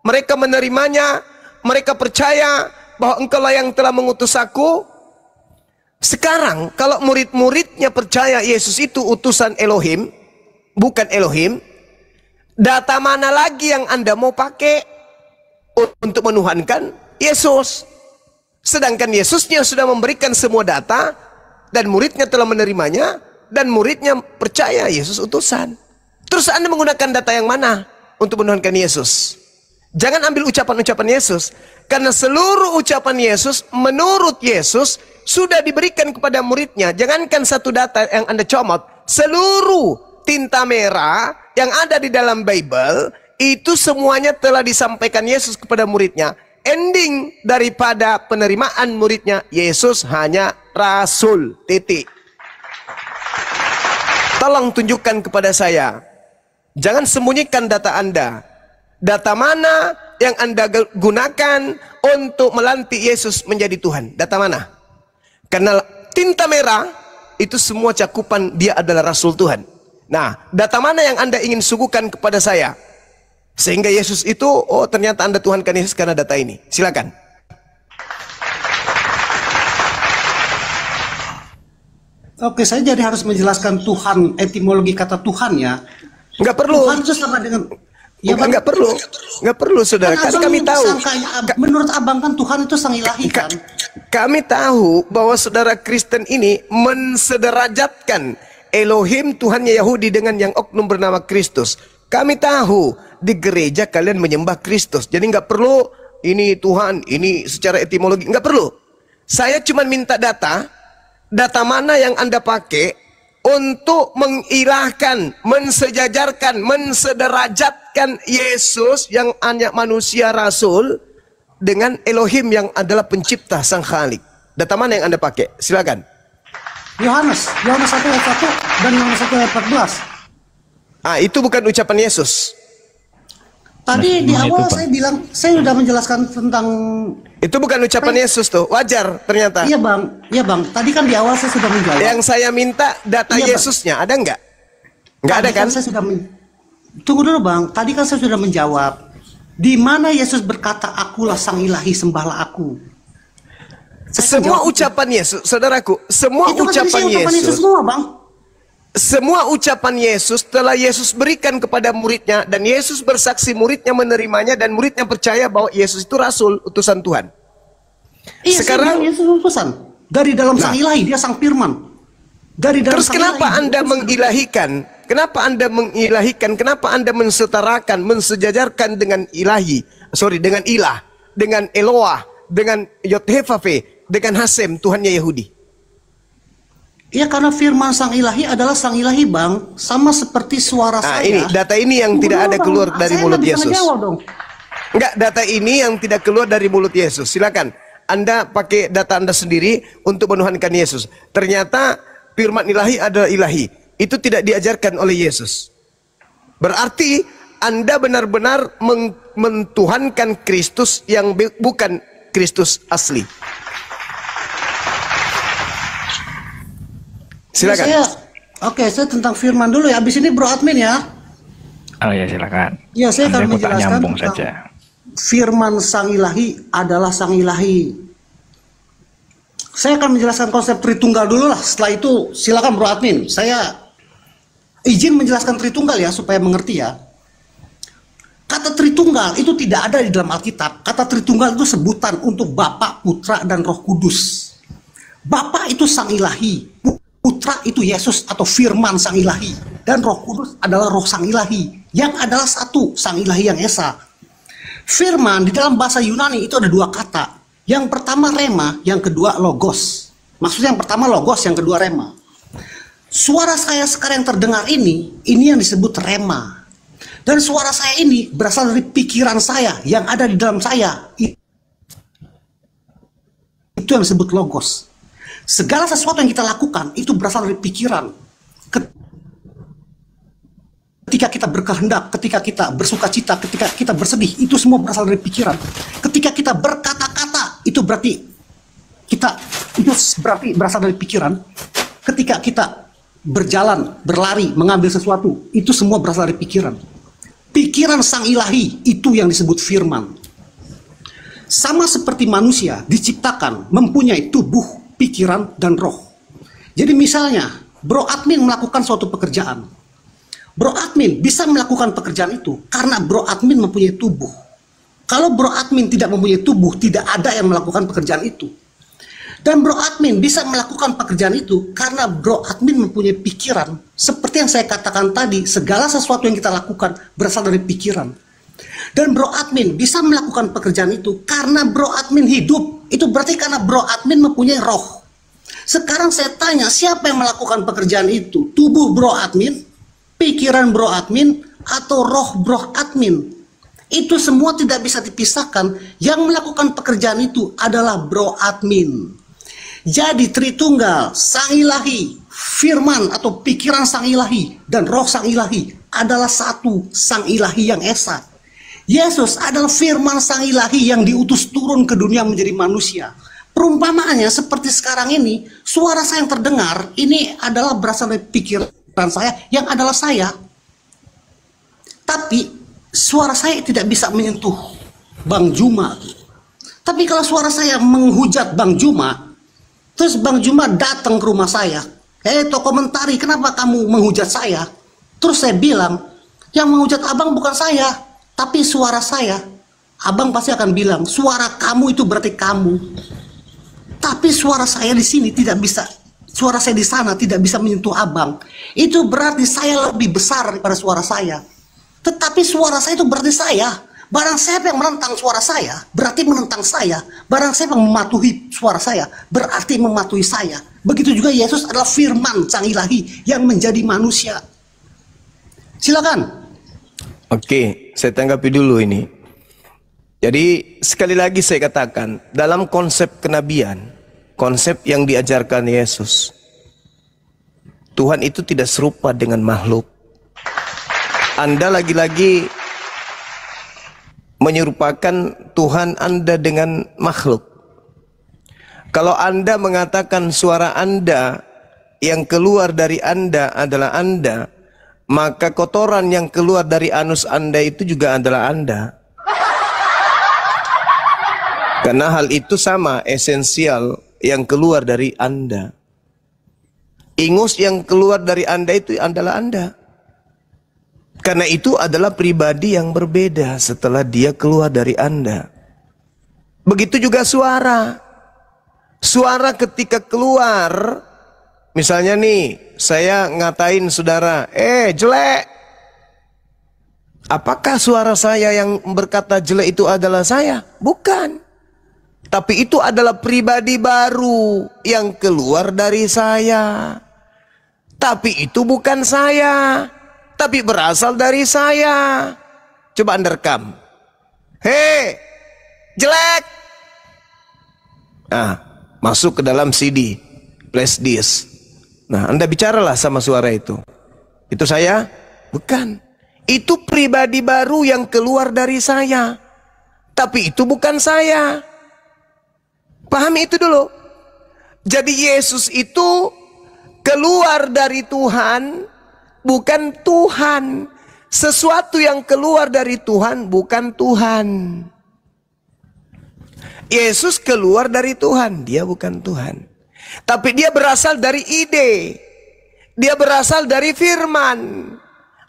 mereka menerimanya, mereka percaya bahwa engkaulah yang telah mengutus aku. Sekarang kalau murid-muridnya percaya Yesus itu utusan Elohim, bukan Elohim, data mana lagi yang Anda mau pakai untuk menuhankan Yesus? Sedangkan Yesusnya sudah memberikan semua data, dan muridnya telah menerimanya, dan muridnya percaya Yesus utusan. Terus Anda menggunakan data yang mana untuk menuhankan Yesus? Jangan ambil ucapan-ucapan Yesus, karena seluruh ucapan Yesus menurut Yesus sudah diberikan kepada muridnya. Jangankan satu data yang Anda comot, seluruh tinta merah yang ada di dalam Bible itu semuanya telah disampaikan Yesus kepada muridnya. Ending daripada penerimaan muridnya, Yesus hanya rasul, titik. Tolong tunjukkan kepada saya. Jangan sembunyikan data Anda. Data mana yang Anda gunakan untuk melantik Yesus menjadi Tuhan? Data mana? Karena tinta merah itu semua cakupan dia adalah rasul Tuhan. Nah, data mana yang Anda ingin suguhkan kepada saya? Sehingga Yesus itu, oh ternyata Anda tuhankan Yesus karena data ini. Silakan. Oke, saya jadi harus menjelaskan Tuhan, etimologi kata Tuhan ya. Enggak perlu. Tuhan itu sama dengan... Ya, enggak perlu. Enggak perlu, saudara. Kan kami tahu. Menurut abang kan Tuhan itu sang ilahi kan? Kami tahu bahwa saudara Kristen ini mensederajatkan Elohim Tuhannya Yahudi dengan yang oknum bernama Kristus. Kami tahu di gereja kalian menyembah Kristus. Jadi nggak perlu ini Tuhan, ini secara etimologi. Nggak perlu. Saya cuma minta data. Data mana yang Anda pakai untuk mengilahkan, mensejajarkan, mensederajatkan Yesus yang hanya manusia rasul dengan Elohim yang adalah pencipta sang Khalik. Data mana yang Anda pakai? Silakan. Yohanes 1 ayat 1 dan Yohanes 1 ayat 14. Ah, itu bukan ucapan Yesus. Tadi di awal saya bilang, saya sudah menjelaskan tentang... Itu bukan ucapan Yesus tuh, wajar ternyata. Iya bang, tadi kan di awal saya sudah menjawab. Yang saya minta data Yesusnya, ada nggak? Nggak ada kan? Saya sudah Tunggu dulu bang, tadi kan saya sudah menjawab. Di mana Yesus berkata, akulah sang ilahi, sembahlah aku. Semua ucapan Yesus, saudaraku, semua itu ucapan Yesus semua bang. Semua ucapan Yesus telah Yesus berikan kepada muridnya, dan Yesus bersaksi muridnya menerimanya, dan muridnya percaya bahwa Yesus itu rasul, utusan Tuhan. Iya, sekarang Yesus utusan dari dalam sang ilahi, dia sang firman. Dari dalam terus kenapa Anda mengilahikan? Kenapa Anda mengilahikan? Kenapa Anda mensetarakan, mensejajarkan dengan dengan ilah, dengan Eloah, dengan Yod-Heh-Vaveh, dengan Hasem, Tuhannya Yahudi? Ya karena firman sang ilahi adalah sang ilahi bang, sama seperti suara saya. Ini data ini yang tidak ada keluar dari mulut Yesus. Enggak, data ini yang tidak keluar dari mulut Yesus. Silakan Anda pakai data Anda sendiri untuk menuhankan Yesus. Ternyata firman ilahi adalah ilahi. Itu tidak diajarkan oleh Yesus. Berarti Anda benar-benar mentuhankan Kristus yang bukan Kristus asli. Silakan. Saya tentang firman dulu ya. Habis ini Bro Admin ya. Oh ya, silakan. Ya, saya akan menjelaskan nyambung tentang saja. firman sang ilahi adalah sang ilahi. Saya akan menjelaskan konsep Tritunggal dulu lah. Setelah itu silakan Bro Admin. Saya izin menjelaskan Tritunggal ya supaya mengerti ya. Kata Tritunggal itu tidak ada di dalam Alkitab. Kata Tritunggal itu sebutan untuk Bapa, Putra, dan Roh Kudus. Bapa itu Sang Ilahi, Putra itu Yesus atau Firman Sang Ilahi, dan Roh Kudus adalah Roh Sang Ilahi yang adalah satu Sang Ilahi yang esa. Firman di dalam bahasa Yunani itu ada dua kata. Yang pertama rema, yang kedua logos. Maksudnya yang pertama logos, yang kedua rema. Suara saya sekarang yang terdengar ini yang disebut rema. Dan suara saya ini berasal dari pikiran saya yang ada di dalam saya. Itu yang disebut logos. Segala sesuatu yang kita lakukan itu berasal dari pikiran. Ketika kita berkehendak, ketika kita bersuka cita, ketika kita bersedih, itu semua berasal dari pikiran. Ketika kita berkata-kata, itu berarti berasal dari pikiran. Ketika kita berjalan, berlari, mengambil sesuatu, itu semua berasal dari pikiran. Pikiran Sang Ilahi itu yang disebut firman. Sama seperti manusia diciptakan mempunyai tubuh, pikiran, dan roh. Jadi misalnya Bro Admin melakukan suatu pekerjaan. Bro Admin bisa melakukan pekerjaan itu karena Bro Admin mempunyai tubuh. Kalau Bro Admin tidak mempunyai tubuh, tidak ada yang melakukan pekerjaan itu. Dan Bro Admin bisa melakukan pekerjaan itu karena Bro Admin mempunyai pikiran. Seperti yang saya katakan tadi, segala sesuatu yang kita lakukan berasal dari pikiran. Dan Bro Admin bisa melakukan pekerjaan itu karena Bro Admin hidup. Itu berarti karena Bro Admin mempunyai roh. Sekarang saya tanya, siapa yang melakukan pekerjaan itu? Tubuh Bro Admin, pikiran Bro Admin, atau roh Bro Admin? Itu semua tidak bisa dipisahkan. Yang melakukan pekerjaan itu adalah Bro Admin. Jadi Tritunggal, Sang Ilahi, firman atau pikiran Sang Ilahi, dan roh Sang Ilahi adalah satu Sang Ilahi yang esa. Yesus adalah firman Sang Ilahi yang diutus turun ke dunia menjadi manusia. Perumpamaannya seperti sekarang ini, suara saya yang terdengar ini adalah berasal dari pikiran saya yang adalah saya. Tapi suara saya tidak bisa menyentuh Bang Juma. Tapi kalau suara saya menghujat Bang Juma, terus Bang Juma datang ke rumah saya, komentari, kenapa kamu menghujat saya? Terus saya bilang, yang menghujat abang bukan saya, tapi suara saya. Abang pasti akan bilang, suara kamu itu berarti kamu. Tapi suara saya di sini tidak bisa, suara saya di sana tidak bisa menyentuh abang. Itu berarti saya lebih besar daripada suara saya. Tetapi suara saya itu berarti saya. Barang siapa yang menentang suara saya, berarti menentang saya. Barang siapa yang mematuhi suara saya, berarti mematuhi saya. Begitu juga Yesus adalah firman Sang Ilahi yang menjadi manusia. Silakan. Oke, saya tanggapi dulu ini. Jadi sekali lagi saya katakan, dalam konsep kenabian, konsep yang diajarkan Yesus, Tuhan itu tidak serupa dengan makhluk. Anda lagi-lagi menyerupakan Tuhan Anda dengan makhluk. Kalau Anda mengatakan suara Anda yang keluar dari Anda adalah Anda, maka kotoran yang keluar dari anus Anda itu juga adalah Anda. Karena hal itu sama esensial yang keluar dari Anda. Ingus yang keluar dari Anda itu adalah Anda. Karena itu adalah pribadi yang berbeda setelah dia keluar dari Anda. Begitu juga suara. Suara ketika keluar, misalnya nih, saya ngatain saudara, jelek. Apakah suara saya yang berkata jelek itu adalah saya? Bukan. Tapi itu adalah pribadi baru yang keluar dari saya. Tapi itu bukan saya. Tapi berasal dari saya. Coba Anda rekam. Hei, jelek. Nah, masuk ke dalam CD, flash disk. Nah, Anda bicaralah sama suara itu. Itu saya? Bukan. Itu pribadi baru yang keluar dari saya. Tapi itu bukan saya. Pahami itu dulu. Jadi Yesus itu keluar dari Tuhan, bukan Tuhan. Sesuatu yang keluar dari Tuhan bukan Tuhan. Yesus keluar dari Tuhan, dia bukan Tuhan. Tapi dia berasal dari ide. Dia berasal dari firman.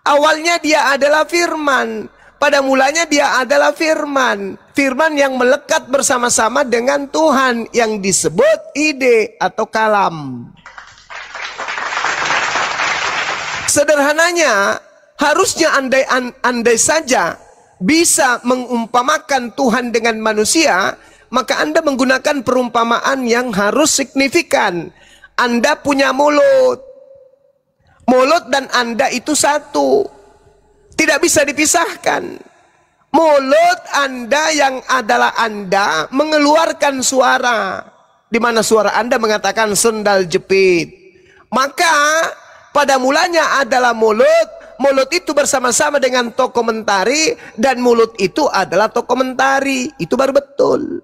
Awalnya dia adalah firman. Pada mulanya dia adalah firman. Firman yang melekat bersama-sama dengan Tuhan, yang disebut ide atau kalam. Sederhananya, harusnya andai saja bisa mengumpamakan Tuhan dengan manusia, maka Anda menggunakan perumpamaan yang harus signifikan. Anda punya mulut. Mulut dan Anda itu satu. Tidak bisa dipisahkan. Mulut Anda yang adalah Anda mengeluarkan suara. Di mana suara Anda mengatakan sendal jepit. Maka pada mulanya adalah mulut. Mulut itu bersama-sama dengan tokoh mentari. Dan mulut itu adalah tokoh mentari. Itu baru betul.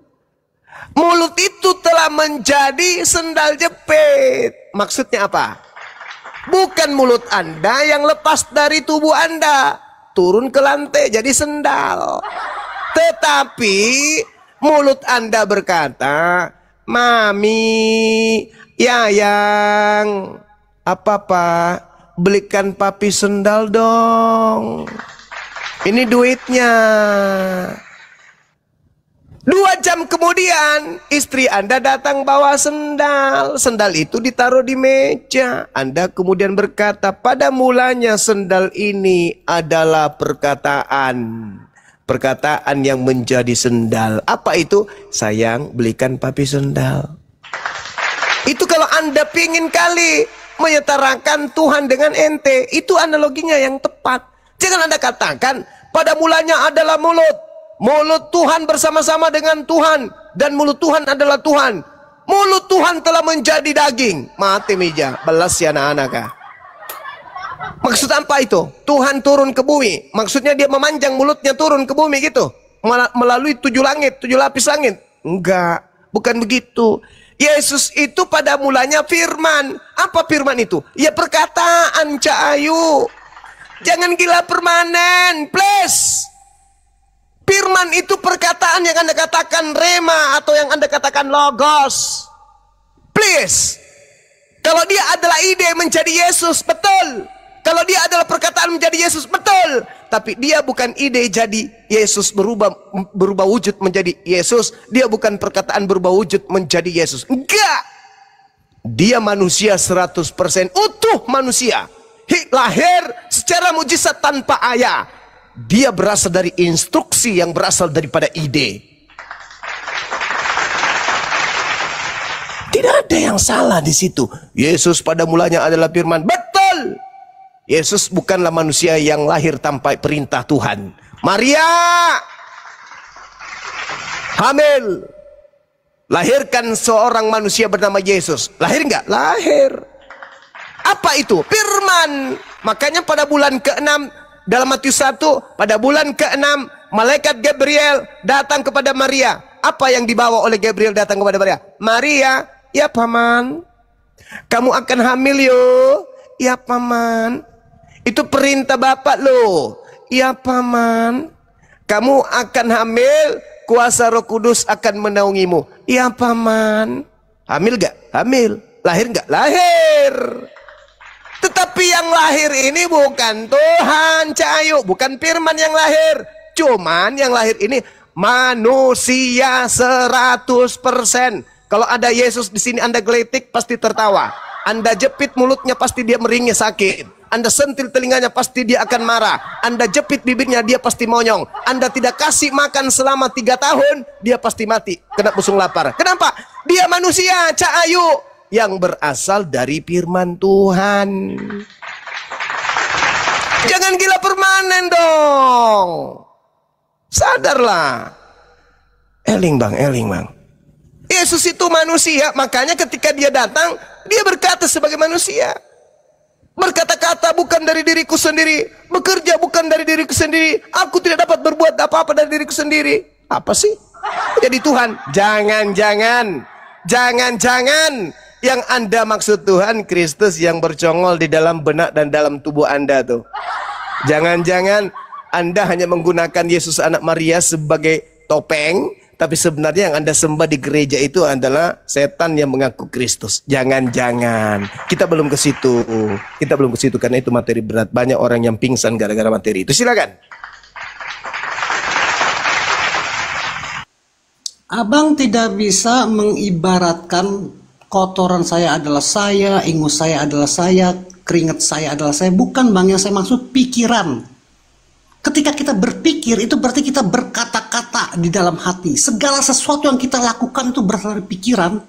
Mulut itu telah menjadi sendal jepit. Maksudnya apa? Bukan mulut Anda yang lepas dari tubuh Anda, turun ke lantai jadi sendal. Tetapi mulut Anda berkata, Mami, Yayang, apa-apa, belikan papi sendal dong. Ini duitnya. 2 jam kemudian istri Anda datang bawa sendal. Sendal itu ditaruh di meja. Anda kemudian berkata, pada mulanya sendal ini adalah perkataan. Perkataan yang menjadi sendal. Apa itu? Sayang, belikan papi sendal. Itu kalau Anda pingin kali menyetarakan Tuhan dengan ente. Itu analoginya yang tepat. Jangan Anda katakan, pada mulanya adalah mulut. Mulut Tuhan bersama-sama dengan Tuhan. Dan mulut Tuhan adalah Tuhan. Mulut Tuhan telah menjadi daging. Mati meja, belas ya anak-anak. Maksud apa itu? Tuhan turun ke bumi. Maksudnya dia memanjang mulutnya turun ke bumi gitu. Melalui 7 langit, 7 lapis langit. Enggak, bukan begitu. Yesus itu pada mulanya firman. Apa firman itu? Ya perkataan, Cak Ayu. Jangan gila permanen, please. Firman itu perkataan yang Anda katakan rema atau yang Anda katakan logos. Please. Kalau dia adalah ide menjadi Yesus, betul. Kalau dia adalah perkataan menjadi Yesus, betul. Tapi dia bukan ide jadi Yesus berubah wujud menjadi Yesus. Dia bukan perkataan berubah wujud menjadi Yesus. Enggak. Dia manusia 100%, utuh manusia. Lahir secara mujizat tanpa ayah. Dia berasal dari instruksi yang berasal daripada ide. Tidak ada yang salah di situ. Yesus pada mulanya adalah firman. Betul. Yesus bukanlah manusia yang lahir tanpa perintah Tuhan. Maria hamil, lahirkan seorang manusia bernama Yesus. Lahir enggak? Lahir. Apa itu? Firman. Makanya pada bulan ke-6 dalam Matius 1, pada bulan ke-6, malaikat Gabriel datang kepada Maria. Apa yang dibawa oleh Gabriel datang kepada Maria? Maria, ya paman, kamu akan hamil yo. Ya paman, itu perintah Bapak lo. Ya paman, kamu akan hamil, kuasa Roh Kudus akan menaungimu. Ya paman. Hamil gak? Hamil. Lahir gak? Lahir. Tetapi yang lahir ini bukan Tuhan, Cahayu, bukan firman yang lahir. Cuman yang lahir ini manusia 100%. Kalau ada Yesus di sini Anda geletik pasti tertawa. Anda jepit mulutnya pasti dia meringis sakit. Anda sentil telinganya pasti dia akan marah. Anda jepit bibirnya dia pasti monyong. Anda tidak kasih makan selama 3 tahun, dia pasti mati kena busung lapar. Kenapa? Dia manusia, Cahayu, yang berasal dari firman Tuhan. Jangan gila permanen dong. Sadarlah. Eling bang. Yesus itu manusia. Makanya ketika dia datang, dia berkata sebagai manusia. Berkata-kata bukan dari diriku sendiri. Bekerja bukan dari diriku sendiri. Aku tidak dapat berbuat apa-apa dari diriku sendiri. Apa sih? Jadi Tuhan. Jangan. Yang Anda maksud Tuhan Kristus yang bercongol di dalam benak dan dalam tubuh Anda tuh. Jangan-jangan Anda hanya menggunakan Yesus anak Maria sebagai topeng, Tapi sebenarnya yang Anda sembah di gereja itu adalah setan yang mengaku Kristus. Jangan-jangan. Kita belum ke situ. Kita belum ke situ karena itu materi berat. Banyak orang yang pingsan gara-gara materi itu. Silakan. Abang tidak bisa mengibaratkan kotoran saya adalah saya, ingus saya adalah saya, keringat saya adalah saya. Bukan bang, yang saya maksud pikiran. Ketika kita berpikir, itu berarti kita berkata-kata di dalam hati. Segala sesuatu yang kita lakukan itu berasal dari pikiran.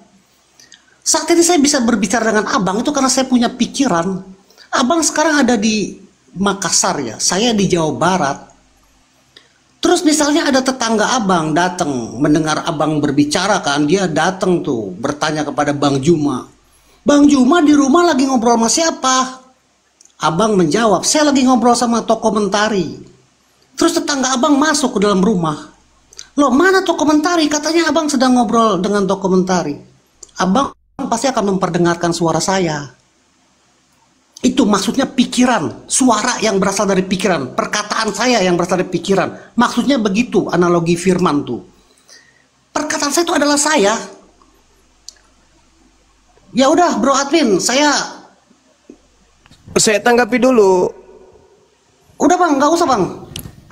Saat ini saya bisa berbicara dengan abang itu karena saya punya pikiran. Abang sekarang ada di Makassar ya, saya di Jawa Barat. Terus misalnya ada tetangga abang datang mendengar abang berbicara kan, dia datang tuh bertanya kepada Bang Juma. Bang Juma di rumah lagi ngobrol sama siapa? Abang menjawab, saya lagi ngobrol sama toko mentari. Terus tetangga abang masuk ke dalam rumah. Loh, mana toko mentari? Katanya abang sedang ngobrol dengan toko mentari. Abang pasti akan memperdengarkan suara saya. Itu maksudnya pikiran. Suara yang berasal dari pikiran. Perkataan saya yang berasal dari pikiran. Maksudnya begitu analogi firman tuh. Perkataan saya itu adalah saya. Ya udah bro admin, saya tanggapi dulu. udah bang, nggak usah bang.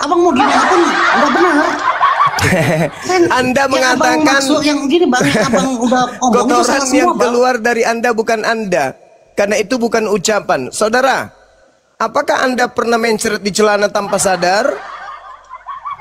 Abang mau gimana pun nggak benar. Anda mengatakan yang gini bang, abang udah ngomong itu kotoran salah yang semua, Bang. keluar dari Anda bukan Anda. Karena itu bukan ucapan. Saudara, apakah Anda pernah mencret di celana tanpa sadar?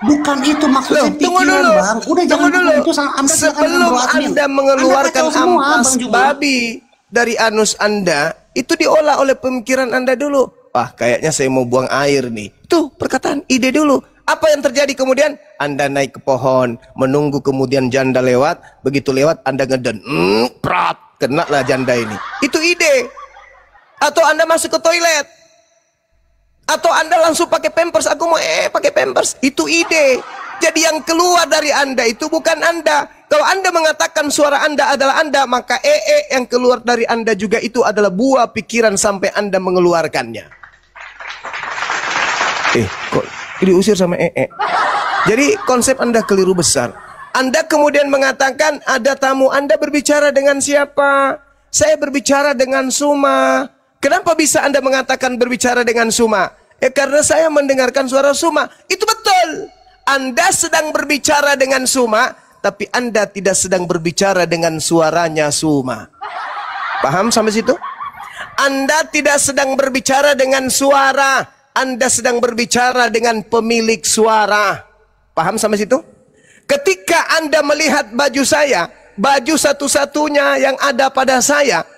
Bukan itu maksudnya Tunggu pikiran dulu. bang. Udah Tunggu jangan dulu. itu Anda Sebelum Anda mengeluarkan ampas babi dari anus Anda, itu diolah oleh pemikiran Anda dulu. Wah, kayaknya saya mau buang air nih. Tuh, perkataan ide dulu. Apa yang terjadi kemudian? Anda naik ke pohon, menunggu kemudian janda lewat. Begitu lewat, Anda ngeden. Prat, kena lah janda ini. Itu ide. Atau Anda masuk ke toilet. Atau Anda langsung pakai pampers. Aku mau pakai pampers. Itu ide. Jadi yang keluar dari Anda itu bukan Anda. Kalau Anda mengatakan suara Anda adalah Anda, maka yang keluar dari Anda juga itu adalah buah pikiran sampai Anda mengeluarkannya. Kok diusir sama Jadi konsep Anda keliru besar. Anda kemudian mengatakan ada tamu, Anda berbicara dengan siapa? Saya berbicara dengan Suma. Kenapa bisa Anda mengatakan berbicara dengan Suma? Karena saya mendengarkan suara Suma. Itu betul. Anda sedang berbicara dengan Suma, tapi Anda tidak sedang berbicara dengan suaranya Suma. Paham sampai situ? Anda tidak sedang berbicara dengan suara. Anda sedang berbicara dengan pemilik suara. Paham sampai situ? Ketika Anda melihat baju saya, baju satu-satunya yang ada pada saya,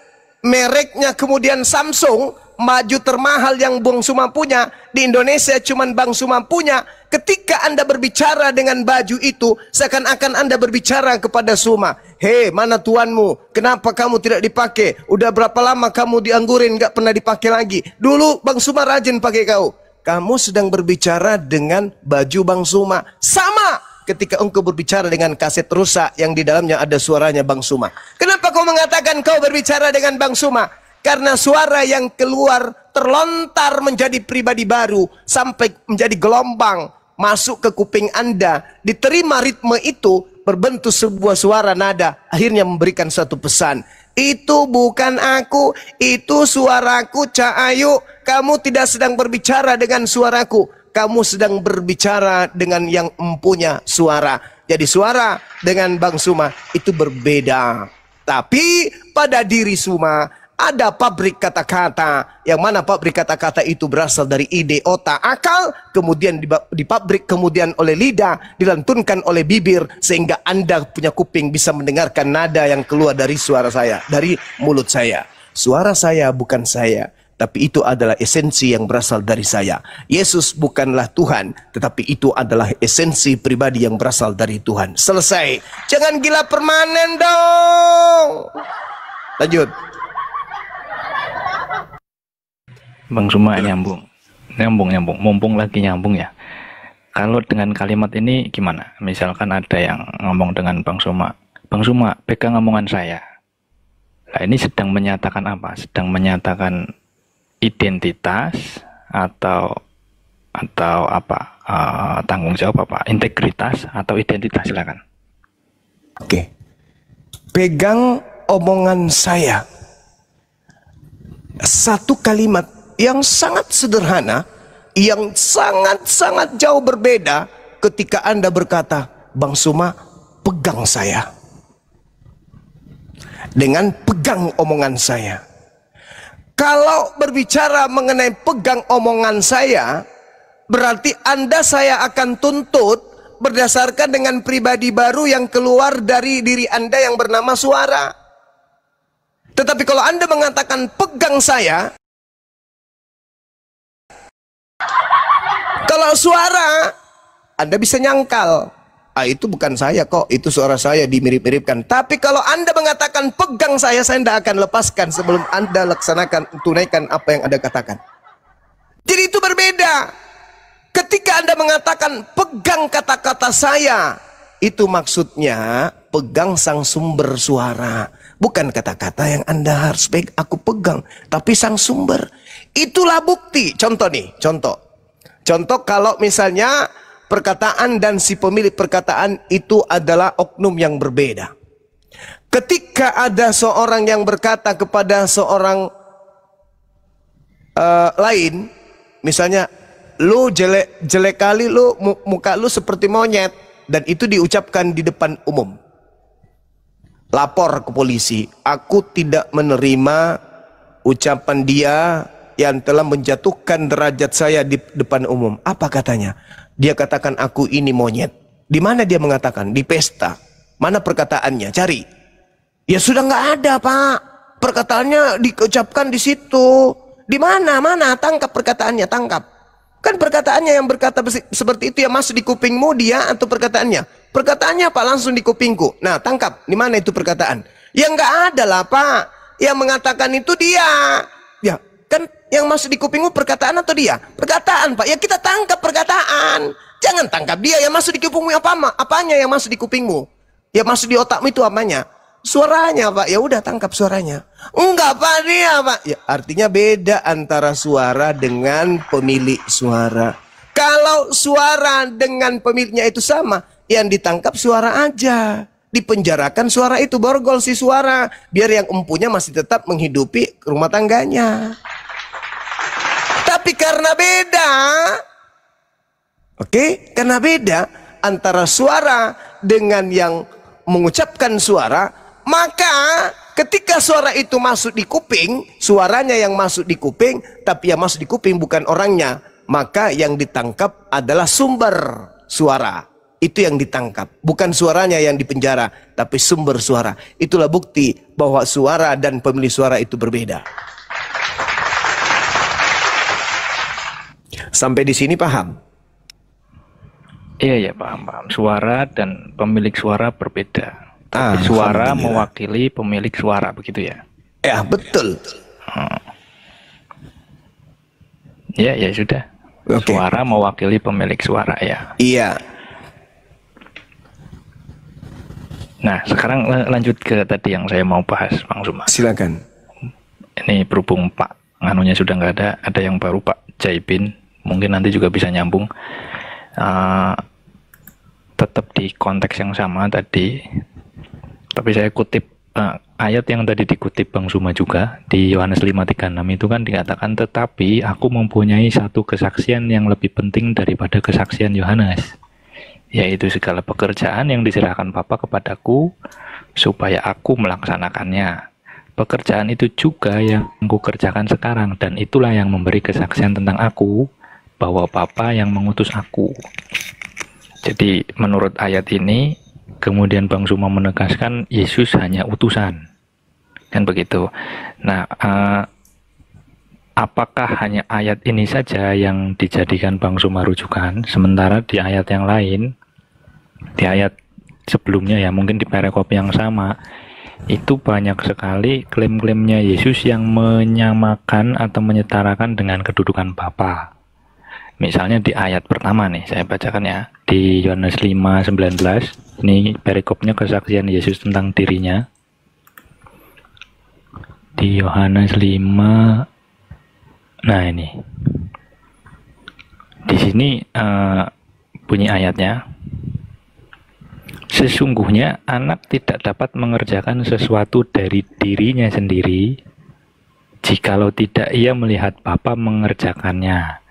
mereknya kemudian Samsung, baju termahal yang Bang Suma punya, di Indonesia cuman Bang Suma punya. Ketika Anda berbicara dengan baju itu, seakan-akan Anda berbicara kepada Suma. Hei, mana tuanmu? Kenapa kamu tidak dipakai? Udah berapa lama kamu dianggurin, gak pernah dipakai lagi? Dulu Bang Suma rajin pakai kau. Kamu sedang berbicara dengan baju Bang Suma. Sama ketika engkau berbicara dengan kaset rusak yang di dalamnya ada suaranya Bang Suma. Kenapa kau mengatakan kau berbicara dengan Bang Suma? Karena suara yang keluar terlontar menjadi pribadi baru sampai menjadi gelombang masuk ke kuping Anda, diterima ritme itu berbentuk sebuah suara nada, akhirnya memberikan satu pesan. Itu bukan aku, itu suaraku, Cak Ayu. Kamu tidak sedang berbicara dengan suaraku, kamu sedang berbicara dengan yang mempunyai suara. Jadi suara dengan Bang Suma itu berbeda. Tapi pada diri Suma ada pabrik kata-kata, yang mana pabrik kata-kata itu berasal dari ide, otak, akal, kemudian dipabrik kemudian oleh lidah, dilantunkan oleh bibir, sehingga Anda punya kuping bisa mendengarkan nada yang keluar dari suara saya, dari mulut saya. Suara saya bukan saya, tapi itu adalah esensi yang berasal dari saya. Yesus bukanlah Tuhan, tetapi itu adalah esensi pribadi yang berasal dari Tuhan. Selesai. Jangan gila permanen dong. Lanjut. Bang Suma nyambung, mumpung lagi nyambung ya. Kalau dengan kalimat ini gimana? Misalkan ada yang ngomong dengan Bang Suma, pegang omongan saya. Nah ini sedang menyatakan apa? Sedang menyatakan identitas atau apa? Tanggung jawab apa? Integritas atau identitas, silakan. Oke. Pegang omongan saya. Satu kalimat yang sangat sederhana, yang sangat-sangat jauh berbeda ketika Anda berkata, Bang Suma, pegang saya. Dengan pegang omongan saya. Kalau berbicara mengenai pegang omongan saya, berarti Anda saya akan tuntut berdasarkan dengan pribadi baru yang keluar dari diri Anda yang bernama suara. Tetapi kalau Anda mengatakan pegang saya, kalau suara, Anda bisa nyangkal. Itu bukan saya kok, itu suara saya dimirip-miripkan. Tapi kalau Anda mengatakan pegang saya tidak akan lepaskan sebelum Anda tunaikan apa yang Anda katakan. Jadi itu berbeda. Ketika Anda mengatakan pegang kata-kata saya, itu maksudnya pegang sang sumber suara. Bukan kata-kata yang Anda harus aku pegang, tapi sang sumber. Itulah bukti. Contoh nih, contoh kalau misalnya perkataan dan si pemilik perkataan itu adalah oknum yang berbeda. Ketika ada seorang yang berkata kepada seorang lain, misalnya, lu jelek kali, lu muka lu seperti monyet, dan itu diucapkan di depan umum. Lapor ke polisi, aku tidak menerima ucapan dia yang telah menjatuhkan derajat saya di depan umum. Apa katanya? Dia katakan aku ini monyet. Di mana dia mengatakan? Di pesta. Mana perkataannya? Cari. Ya sudah nggak ada, Pak. Perkataannya diucapkan di situ. Di mana? Mana? Tangkap perkataannya, tangkap. Kan perkataannya yang berkata seperti itu yang masuk di kupingmu dia atau perkataannya? Perkataannya Pak langsung di kupingku. Nah, tangkap. Di mana itu perkataan? Ya nggak ada lah, Pak. Yang mengatakan itu dia. Ya, kan yang masuk di kupingmu perkataan atau dia? Perkataan, Pak. Ya kita tangkap perkataan. Jangan tangkap dia yang masuk di kupingmu apanya yang masuk di kupingmu? Ya masuk di otakmu itu apanya? Suaranya, Pak. Ya udah tangkap suaranya. Enggak, Pak, dia, Pak. Ya artinya beda antara suara dengan pemilik suara. Kalau suara dengan pemiliknya itu sama, yang ditangkap suara aja. Dipenjarakan suara itu, borgol si suara. Biar yang empunya masih tetap menghidupi rumah tangganya. Tapi karena beda, karena beda antara suara dengan yang mengucapkan suara, maka ketika suara itu masuk di kuping, suaranya yang masuk di kuping, tapi yang masuk di kuping bukan orangnya, maka yang ditangkap adalah sumber suara. Itu yang ditangkap, bukan suaranya yang dipenjara, tapi sumber suara. Itulah bukti bahwa suara dan pemilik suara itu berbeda. Sampai di sini paham? Iya, paham. Suara dan pemilik suara berbeda. Tapi suara mewakili pemilik suara, begitu ya? Ya, betul. Ya sudah. Okay. Suara mewakili pemilik suara, ya. Iya. Nah, sekarang lanjut ke tadi yang saya mau bahas, Bang Suma. Silakan. Ini berhubung Pak nganunya sudah nggak ada yang baru, Pak Jaibin. Mungkin nanti juga bisa nyambung. Tetap di konteks yang sama tadi. Tapi saya kutip ayat yang tadi dikutip Bang Suma juga. Di Yohanes 5:36 itu kan dikatakan, tetapi aku mempunyai satu kesaksian yang lebih penting daripada kesaksian Yohanes. Yaitu segala pekerjaan yang diserahkan Bapa kepadaku, supaya aku melaksanakannya. Pekerjaan itu juga yang aku kerjakan sekarang, dan itulah yang memberi kesaksian tentang aku, bahwa Bapa yang mengutus aku. Jadi menurut ayat ini, kemudian Bang Suma menegaskan Yesus hanya utusan. Kan begitu. Nah, apakah hanya ayat ini saja yang dijadikan Bang Suma rujukan, sementara di ayat yang lain, di ayat sebelumnya ya, mungkin di perikop yang sama, itu banyak sekali klaim-klaimnya Yesus yang menyamakan atau menyetarakan dengan kedudukan Bapa. Misalnya di ayat pertama nih, saya bacakan ya, di Yohanes 5:19, ini perikopnya kesaksian Yesus tentang dirinya. Di Yohanes 5, nah ini, di sini bunyi ayatnya, Sesungguhnya anak tidak dapat mengerjakan sesuatu dari dirinya sendiri jikalau tidak ia melihat Bapa mengerjakannya.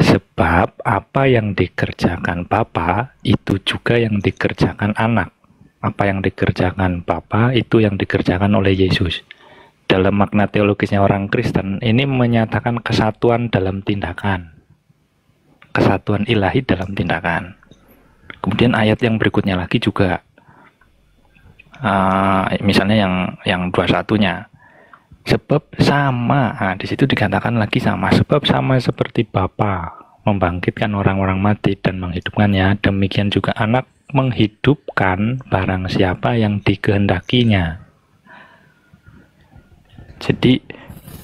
Sebab apa yang dikerjakan Bapa itu juga yang dikerjakan anak. Apa yang dikerjakan Bapa itu yang dikerjakan oleh Yesus. Dalam makna teologisnya orang Kristen, ini menyatakan kesatuan dalam tindakan. Kesatuan ilahi dalam tindakan. Kemudian ayat yang berikutnya lagi juga, misalnya yang 21-nya, sebab sama, di situ dikatakan lagi sama, sebab sama seperti Bapa membangkitkan orang-orang mati dan menghidupkannya, demikian juga anak menghidupkan barang siapa yang dikehendakinya. Jadi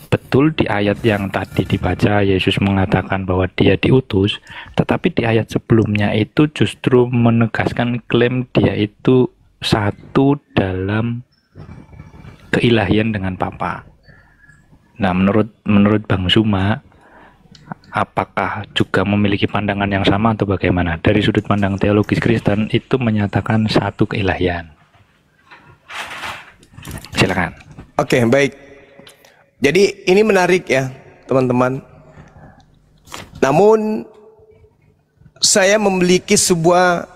betul di ayat yang tadi dibaca Yesus mengatakan bahwa dia diutus, tetapi di ayat sebelumnya itu justru menegaskan klaim dia itu satu dalam keilahian dengan Bapa. Nah, menurut Bang Suma, apakah juga memiliki pandangan yang sama atau bagaimana? Dari sudut pandang teologis Kristen itu menyatakan satu keilahian. Silakan. Oke, baik. Jadi ini menarik ya, teman-teman. Namun saya memiliki sebuah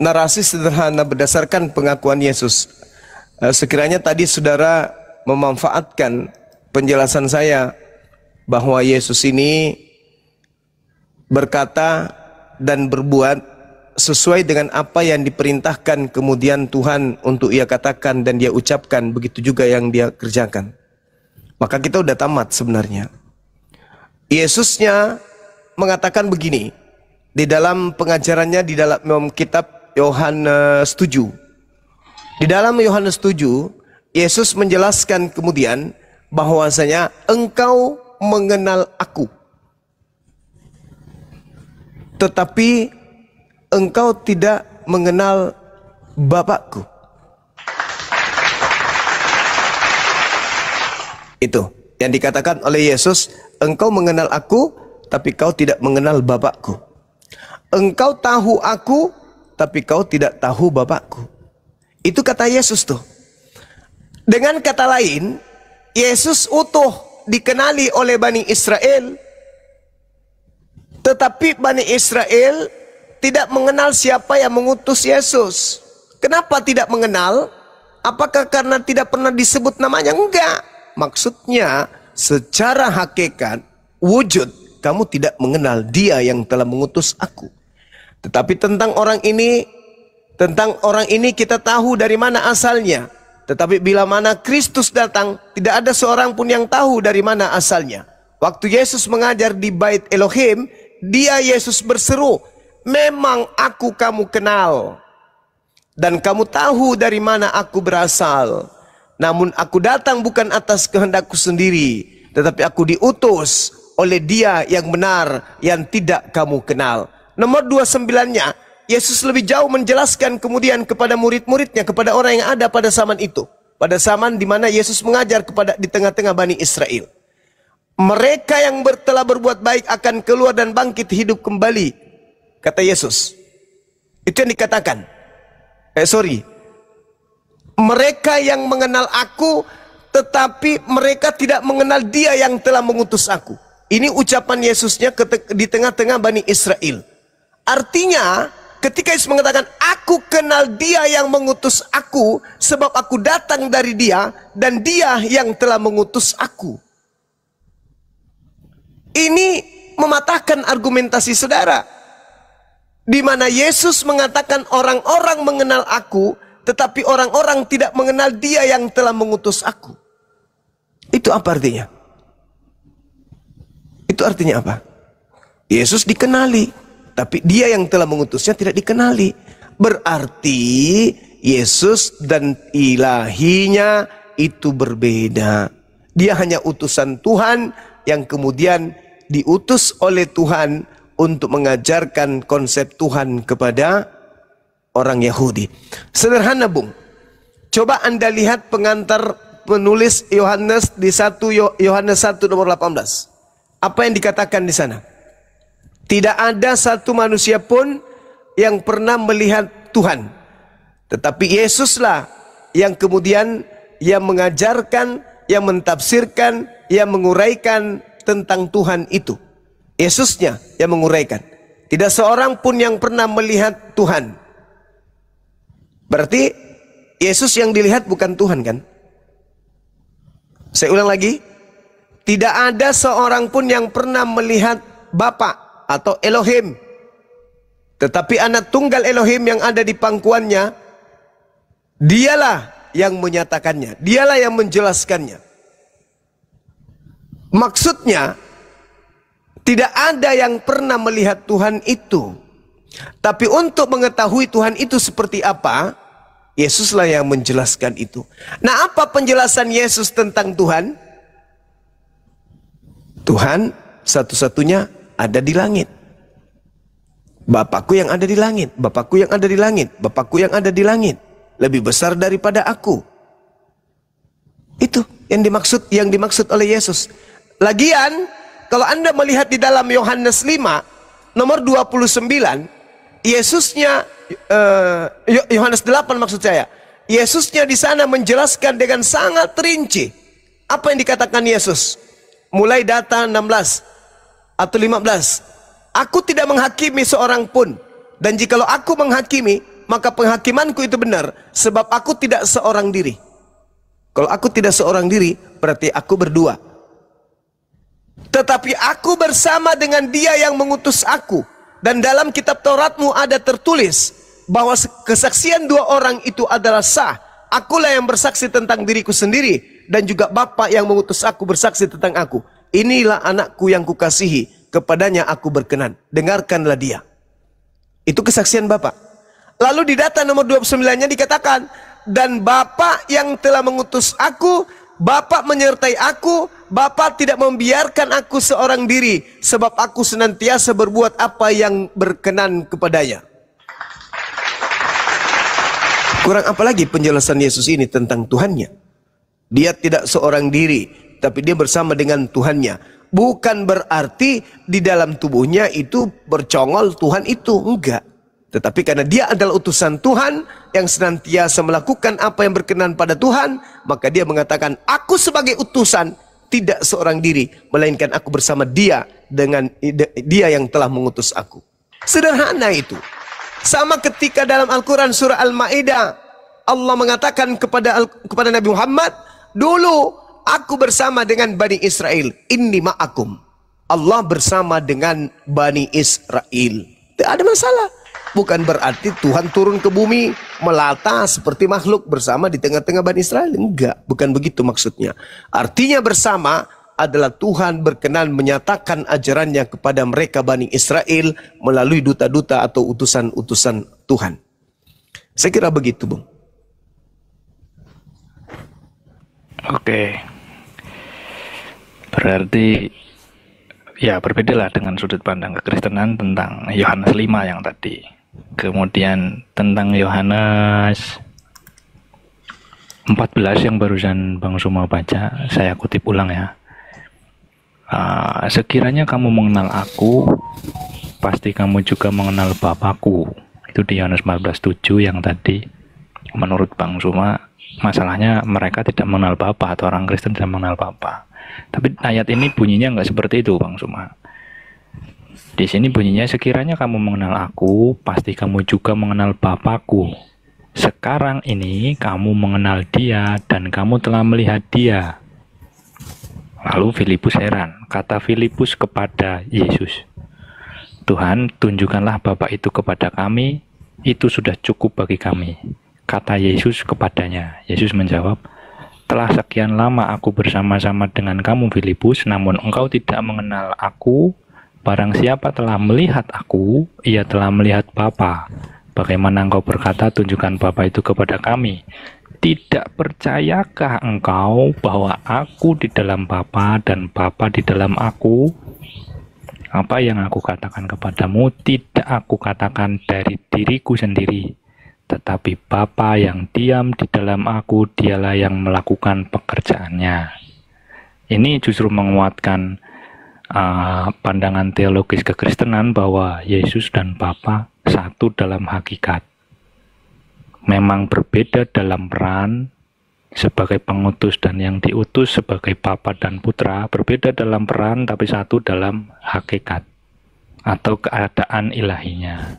narasi sederhana berdasarkan pengakuan Yesus. Sekiranya tadi saudara memanfaatkan penjelasan saya bahwa Yesus ini berkata dan berbuat sesuai dengan apa yang diperintahkan kemudian Tuhan untuk ia katakan dan dia ucapkan, begitu juga yang dia kerjakan. Maka kita udah tamat sebenarnya. Yesusnya mengatakan begini di dalam pengajarannya di dalam kitab Yohanes 7. Di dalam Yohanes 7, Yesus menjelaskan kemudian bahwasanya engkau mengenal aku, tetapi engkau tidak mengenal Bapakku. Itu yang dikatakan oleh Yesus, engkau mengenal aku, tapi kau tidak mengenal Bapakku. Engkau tahu aku, tapi kau tidak tahu Bapakku. Itu kata Yesus tuh. Dengan kata lain, Yesus utuh dikenali oleh Bani Israel, tetapi Bani Israel tidak mengenal siapa yang mengutus Yesus. Kenapa tidak mengenal? Apakah karena tidak pernah disebut namanya? Enggak. Maksudnya secara hakikat wujud kamu tidak mengenal dia yang telah mengutus aku. Tetapi tentang orang ini kita tahu dari mana asalnya. Tetapi bila mana Kristus datang, tidak ada seorang pun yang tahu dari mana asalnya. Waktu Yesus mengajar di Bait Elohim, dia Yesus berseru, memang aku kamu kenal, dan kamu tahu dari mana aku berasal. Namun aku datang bukan atas kehendakku sendiri, tetapi aku diutus oleh dia yang benar, yang tidak kamu kenal. Nomor 29-nya, Yesus lebih jauh menjelaskan kemudian kepada murid-muridnya, kepada orang yang ada pada zaman itu. Pada zaman di mana Yesus mengajar di tengah-tengah Bani Israel. Mereka yang telah berbuat baik akan keluar dan bangkit hidup kembali, kata Yesus. Itu yang dikatakan. Mereka yang mengenal aku, tetapi mereka tidak mengenal dia yang telah mengutus aku. Ini ucapan Yesusnya di tengah-tengah Bani Israel. Artinya, ketika Yesus mengatakan, aku kenal dia yang mengutus aku, sebab aku datang dari dia, dan dia yang telah mengutus aku. Ini mematahkan argumentasi saudara. Di mana Yesus mengatakan orang-orang mengenal aku, tetapi orang-orang tidak mengenal dia yang telah mengutus aku. Itu apa artinya? Itu artinya apa? Yesus dikenali, tapi dia yang telah mengutusnya tidak dikenali. Berarti Yesus dan ilahinya itu berbeda. Dia hanya utusan Tuhan yang kemudian diutus oleh Tuhan untuk mengajarkan konsep Tuhan kepada orang Yahudi. Sederhana, Bung. Coba Anda lihat pengantar penulis Yohanes di Yohanes 1 nomor 18. Apa yang dikatakan di sana? Tidak ada satu manusia pun yang pernah melihat Tuhan. Tetapi Yesuslah yang kemudian yang mengajarkan, yang mentafsirkan, yang menguraikan tentang Tuhan itu. Yesusnya yang menguraikan. Tidak seorang pun yang pernah melihat Tuhan. Berarti Yesus yang dilihat bukan Tuhan kan? Saya ulang lagi. Tidak ada seorang pun yang pernah melihat Bapa atau Elohim. Tetapi anak tunggal Elohim yang ada di pangkuannya, dialah yang menyatakannya. Dialah yang menjelaskannya. Maksudnya, tidak ada yang pernah melihat Tuhan itu. Tapi untuk mengetahui Tuhan itu seperti apa, Yesuslah yang menjelaskan itu. Nah, apa penjelasan Yesus tentang Tuhan? Tuhan satu-satunya ada di langit. Bapakku yang ada di langit, Bapakku yang ada di langit, Bapakku yang ada di langit, lebih besar daripada aku. Itu yang dimaksud oleh Yesus. Lagian, kalau Anda melihat di dalam Yohanes 5 nomor 29, Yesusnya Yohanes 8 maksud saya. Yesusnya di sana menjelaskan dengan sangat rinci apa yang dikatakan Yesus. Mulai data 16 atau 15. Aku tidak menghakimi seorang pun, dan jikalau aku menghakimi, maka penghakimanku itu benar, sebab aku tidak seorang diri. Kalau aku tidak seorang diri, berarti aku berdua. Tetapi aku bersama dengan Dia yang mengutus aku. Dan dalam kitab Tauratmu ada tertulis bahwa kesaksian dua orang itu adalah sah. Akulah yang bersaksi tentang diriku sendiri, dan juga Bapa yang mengutus aku bersaksi tentang aku. Inilah anakku yang kukasihi, kepadanya aku berkenan. Dengarkanlah dia. Itu kesaksian Bapa. Lalu di data nomor 29-nya dikatakan, dan Bapa yang telah mengutus aku, Bapa menyertai aku, Bapa tidak membiarkan aku seorang diri, sebab aku senantiasa berbuat apa yang berkenan kepadanya. Kurang apa lagi penjelasan Yesus ini tentang Tuhannya? Dia tidak seorang diri, tapi dia bersama dengan Tuhannya. Bukan berarti di dalam tubuhnya itu bercongol Tuhan itu, enggak. Tetapi karena dia adalah utusan Tuhan yang senantiasa melakukan apa yang berkenan pada Tuhan, maka dia mengatakan, aku sebagai utusan tidak seorang diri, melainkan aku bersama dia dengan dia yang telah mengutus aku. Sederhana itu. Sama ketika dalam Al-Quran surah Al-Ma'idah, Allah mengatakan kepada Nabi Muhammad, dulu aku bersama dengan Bani Israel, inni ma'akum. Allah bersama dengan Bani Israel. Tidak ada masalah. Bukan berarti Tuhan turun ke bumi melata seperti makhluk bersama di tengah-tengah Bani Israel. Enggak, bukan begitu maksudnya. Artinya bersama adalah Tuhan berkenan menyatakan ajarannya kepada mereka Bani Israel melalui duta-duta atau utusan-utusan Tuhan. Saya kira begitu, Bung. Oke. Berarti ya berbedalah dengan sudut pandang kekristenan tentang Yohanes 5 yang tadi. Kemudian tentang Yohanes 14 yang barusan Bang Suma baca, saya kutip ulang ya. Sekiranya kamu mengenal aku, pasti kamu juga mengenal Bapakku. Itu di Yohanes 14:7 yang tadi. Menurut Bang Suma, masalahnya mereka tidak mengenal Bapa, atau orang Kristen tidak mengenal Bapa. Tapi ayat ini bunyinya nggak seperti itu, Bang Suma. Di sini bunyinya, sekiranya kamu mengenal aku, pasti kamu juga mengenal Bapakku. Sekarang ini kamu mengenal dia dan kamu telah melihat dia. Lalu Filipus heran. Kata Filipus kepada Yesus, Tuhan, tunjukkanlah Bapa itu kepada kami, itu sudah cukup bagi kami. Kata Yesus kepadanya. Yesus menjawab, telah sekian lama aku bersama-sama dengan kamu Filipus, namun engkau tidak mengenal aku. Barang siapa telah melihat aku, ia telah melihat Bapa. Bagaimana engkau berkata, tunjukkan Bapa itu kepada kami? Tidak percayakah engkau bahwa aku di dalam Bapa dan Bapa di dalam aku? Apa yang aku katakan kepadamu, tidak aku katakan dari diriku sendiri, tetapi Bapa yang diam di dalam aku, dialah yang melakukan pekerjaannya. Ini justru menguatkan pandangan teologis kekristenan bahwa Yesus dan Bapa satu dalam hakikat. memang berbeda dalam peran sebagai pengutus dan yang diutus sebagai Bapa dan Putra, berbeda dalam peran tapi satu dalam hakikat atau keadaan ilahinya.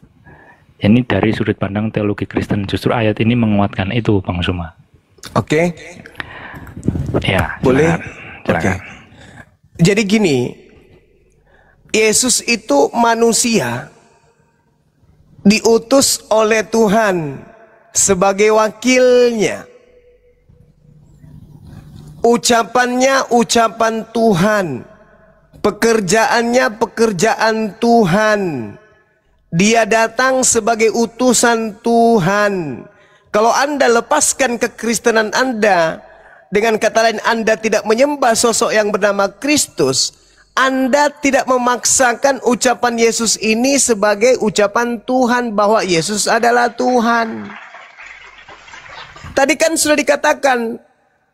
Ini dari sudut pandang teologi Kristen, justru ayat ini menguatkan itu, Bang Suma. Oke. Ya, Boleh? silakan. Jadi gini, Yesus itu manusia diutus oleh Tuhan sebagai wakilnya. Ucapannya ucapan Tuhan, pekerjaannya pekerjaan Tuhan. Dia datang sebagai utusan Tuhan. Kalau Anda lepaskan kekristenan Anda, dengan kata lain Anda tidak menyembah sosok yang bernama Kristus, Anda tidak memaksakan ucapan Yesus ini sebagai ucapan Tuhan bahwa Yesus adalah Tuhan. Tadi kan sudah dikatakan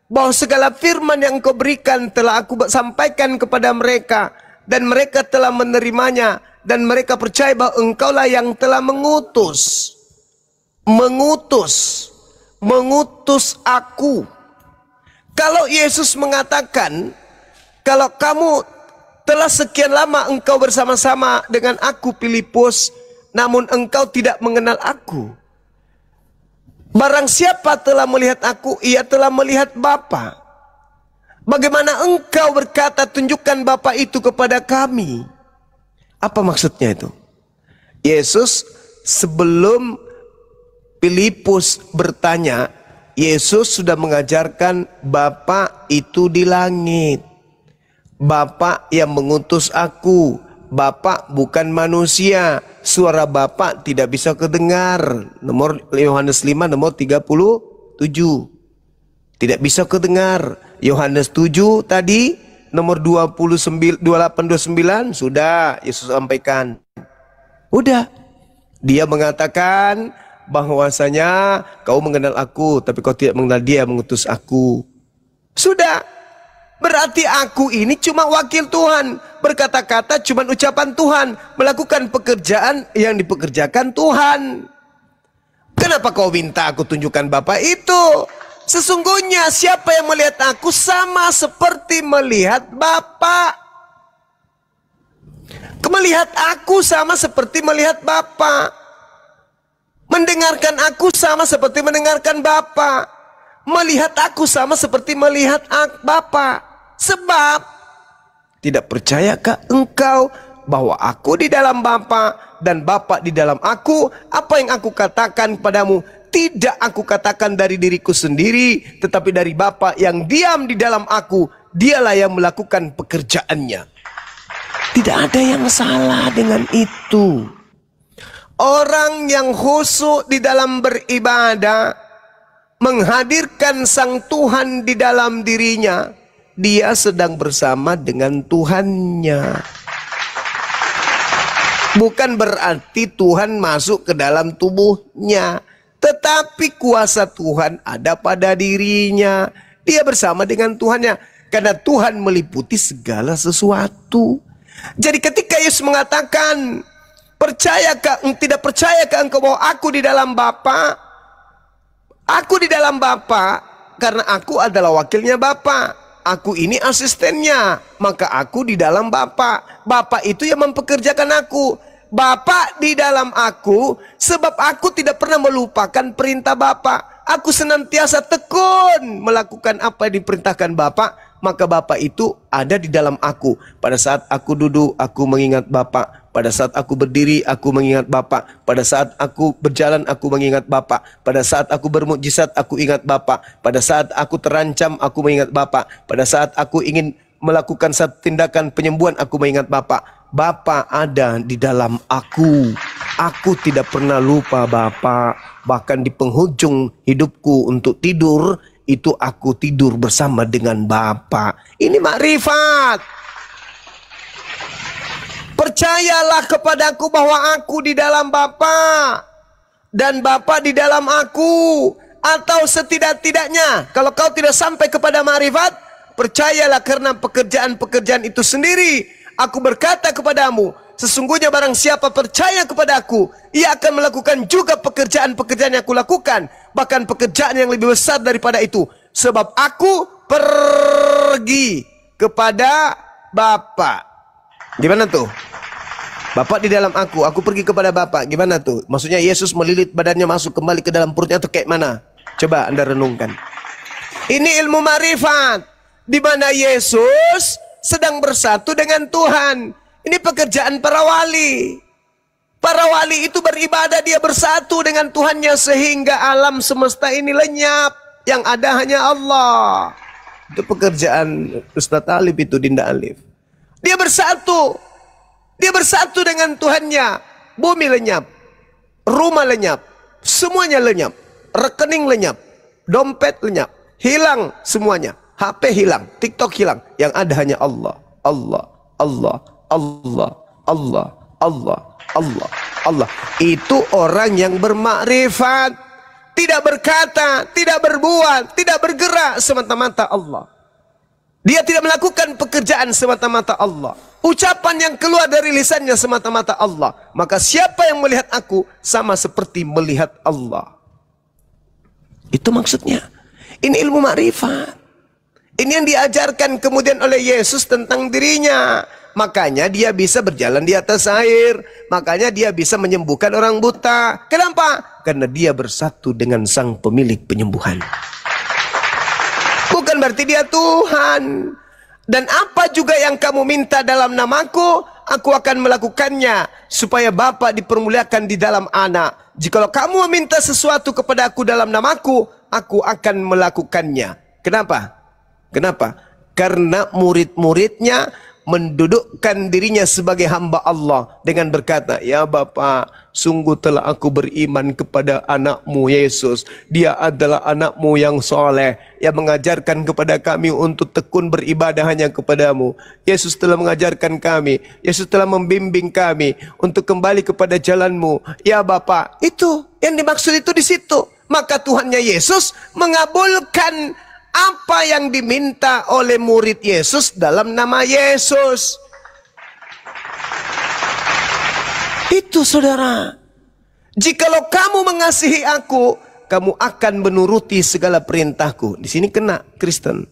bahwa segala firman yang Engkau berikan telah Aku sampaikan kepada mereka, dan mereka telah menerimanya, dan mereka percaya bahwa Engkaulah yang telah mengutus Aku. Kalau Yesus mengatakan, kalau kamu telah sekian lama engkau bersama-sama dengan aku Filipus, namun engkau tidak mengenal aku. Barang siapa telah melihat aku, ia telah melihat Bapa. Bagaimana engkau berkata, tunjukkan Bapa itu kepada kami? Apa maksudnya itu? Yesus sebelum Filipus bertanya, Yesus sudah mengajarkan Bapa itu di langit. Bapa yang mengutus aku. Bapa bukan manusia. Suara Bapa tidak bisa kedengar. Nomor Yohanes 5 nomor 37. Tidak bisa kedengar. Yohanes 7 tadi nomor 28 29 sudah Yesus sampaikan. Udah. Dia mengatakan bahwasanya kau mengenal aku, tapi kau tidak mengenal dia yang mengutus aku. Sudah. Berarti aku ini cuma wakil Tuhan. Berkata-kata cuma ucapan Tuhan. Melakukan pekerjaan yang dipekerjakan Tuhan. Kenapa kau minta aku tunjukkan Bapa itu? Sesungguhnya siapa yang melihat aku sama seperti melihat Bapa. Melihat aku sama seperti melihat Bapa. Mendengarkan aku sama seperti mendengarkan Bapa. Melihat aku sama seperti melihat Bapa. Sebab tidak percayakah engkau bahwa aku di dalam Bapa dan Bapa di dalam aku? Apa yang aku katakan padamu tidak aku katakan dari diriku sendiri, tetapi dari Bapa yang diam di dalam aku. Dialah yang melakukan pekerjaannya. Tidak ada yang salah dengan itu. Orang yang khusyuk di dalam beribadah, menghadirkan Sang Tuhan di dalam dirinya, dia sedang bersama dengan Tuhannya. Bukan berarti Tuhan masuk ke dalam tubuhnya, tetapi kuasa Tuhan ada pada dirinya. Dia bersama dengan Tuhannya, karena Tuhan meliputi segala sesuatu. Jadi ketika Yesus mengatakan, tidak percayakah engkau bahwa aku di dalam Bapa? Aku di dalam Bapa karena aku adalah wakilnya Bapa. Aku ini asistennya, maka aku di dalam Bapa. Bapa itu yang mempekerjakan aku. Bapa di dalam aku, sebab aku tidak pernah melupakan perintah Bapa. Aku senantiasa tekun melakukan apa yang diperintahkan Bapa, maka Bapa itu ada di dalam aku. Pada saat aku duduk, aku mengingat Bapa. Pada saat aku berdiri, aku mengingat Bapa. Pada saat aku berjalan, aku mengingat Bapa. Pada saat aku bermukjizat, aku ingat Bapa. Pada saat aku terancam, aku mengingat Bapa. Pada saat aku ingin melakukan satu tindakan penyembuhan, aku mengingat Bapa. Bapa ada di dalam aku. Aku tidak pernah lupa Bapa. Bahkan di penghujung hidupku untuk tidur, itu aku tidur bersama dengan Bapa. Ini makrifat. Percayalah kepadaku bahwa aku di dalam Bapa dan Bapa di dalam aku. Atau setidak-tidaknya, kalau kau tidak sampai kepada makrifat, percayalah karena pekerjaan-pekerjaan itu sendiri. Aku berkata kepadamu, Sesungguhnya barang siapa percaya kepada aku, ia akan melakukan juga pekerjaan-pekerjaan yang aku lakukan, bahkan pekerjaan yang lebih besar daripada itu. Sebab aku pergi kepada Bapa. Gimana tuh? Bapak di dalam aku pergi kepada Bapak. Gimana tuh? Maksudnya Yesus melilit badannya masuk kembali ke dalam perutnya atau kayak mana? Coba Anda renungkan. Ini ilmu ma'rifat, di mana Yesus sedang bersatu dengan Tuhan. Ini pekerjaan para wali. Para wali itu beribadah, dia bersatu dengan Tuhannya sehingga alam semesta ini lenyap. Yang ada hanya Allah. Itu pekerjaan Ustaz Alif itu, Dinda Alif. Dia bersatu. Dia bersatu dengan Tuhannya. Bumi lenyap. Rumah lenyap. Semuanya lenyap. Rekening lenyap. Dompet lenyap. Hilang semuanya. HP hilang. TikTok hilang. Yang ada hanya Allah. Allah. Allah. Allah, Allah, Allah, Allah, Allah. Itu orang yang bermakrifat, tidak berkata, tidak berbuat, tidak bergerak, semata-mata Allah. Dia tidak melakukan pekerjaan semata-mata Allah. Ucapan yang keluar dari lisannya semata-mata Allah. Maka siapa yang melihat aku sama seperti melihat Allah. Itu maksudnya. Ini ilmu makrifat. Ini yang diajarkan kemudian oleh Yesus tentang dirinya. Makanya dia bisa berjalan di atas air. Makanya dia bisa menyembuhkan orang buta. Kenapa? Karena dia bersatu dengan sang pemilik penyembuhan. Bukan berarti dia Tuhan. Dan apa juga yang kamu minta dalam namaku, aku akan melakukannya. Supaya Bapa dipermuliakan di dalam anak. Jikalau kamu meminta sesuatu kepada aku dalam namaku, aku akan melakukannya. Kenapa? Kenapa? Karena murid-muridnya mendudukkan dirinya sebagai hamba Allah dengan berkata, ya Bapa, sungguh telah aku beriman kepada anakmu Yesus. Dia adalah anakmu yang soleh, yang mengajarkan kepada kami untuk tekun beribadah hanya kepadamu. Yesus telah mengajarkan kami, Yesus telah membimbing kami untuk kembali kepada jalanmu. Ya Bapa, itu yang dimaksud itu di situ. Maka Tuhannya Yesus mengabulkan apa yang diminta oleh murid Yesus dalam nama Yesus. Itu saudara. Jikalau kamu mengasihi aku, kamu akan menuruti segala perintahku. Di sini kena Kristen.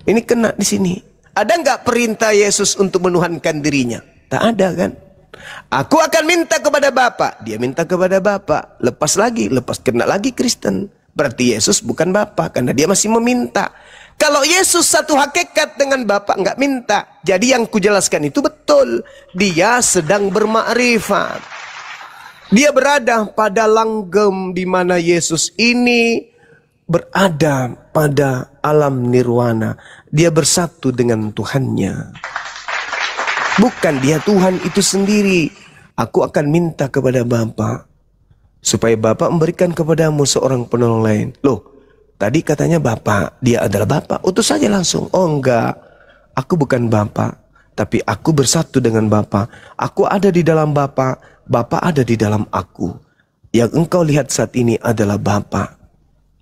Ini kena di sini. Ada nggak perintah Yesus untuk menuhankan dirinya? Tak ada kan? Aku akan minta kepada Bapa. Dia minta kepada Bapa. Lepas lagi, lepas kena lagi Kristen. Berarti Yesus bukan Bapa karena dia masih meminta. Kalau Yesus satu hakikat dengan Bapa nggak minta. Jadi yang kujelaskan itu betul. Dia sedang bermakrifat. Dia berada pada langgam di mana Yesus ini berada pada alam nirwana. Dia bersatu dengan Tuhannya. Bukan dia Tuhan itu sendiri. Aku akan minta kepada Bapa supaya Bapak memberikan kepadamu seorang penolong lain. Loh, tadi katanya Bapak, dia adalah Bapak. Utus saja langsung. Oh enggak, aku bukan Bapak, tapi aku bersatu dengan Bapak. Aku ada di dalam Bapak, Bapak ada di dalam aku. Yang engkau lihat saat ini adalah Bapak.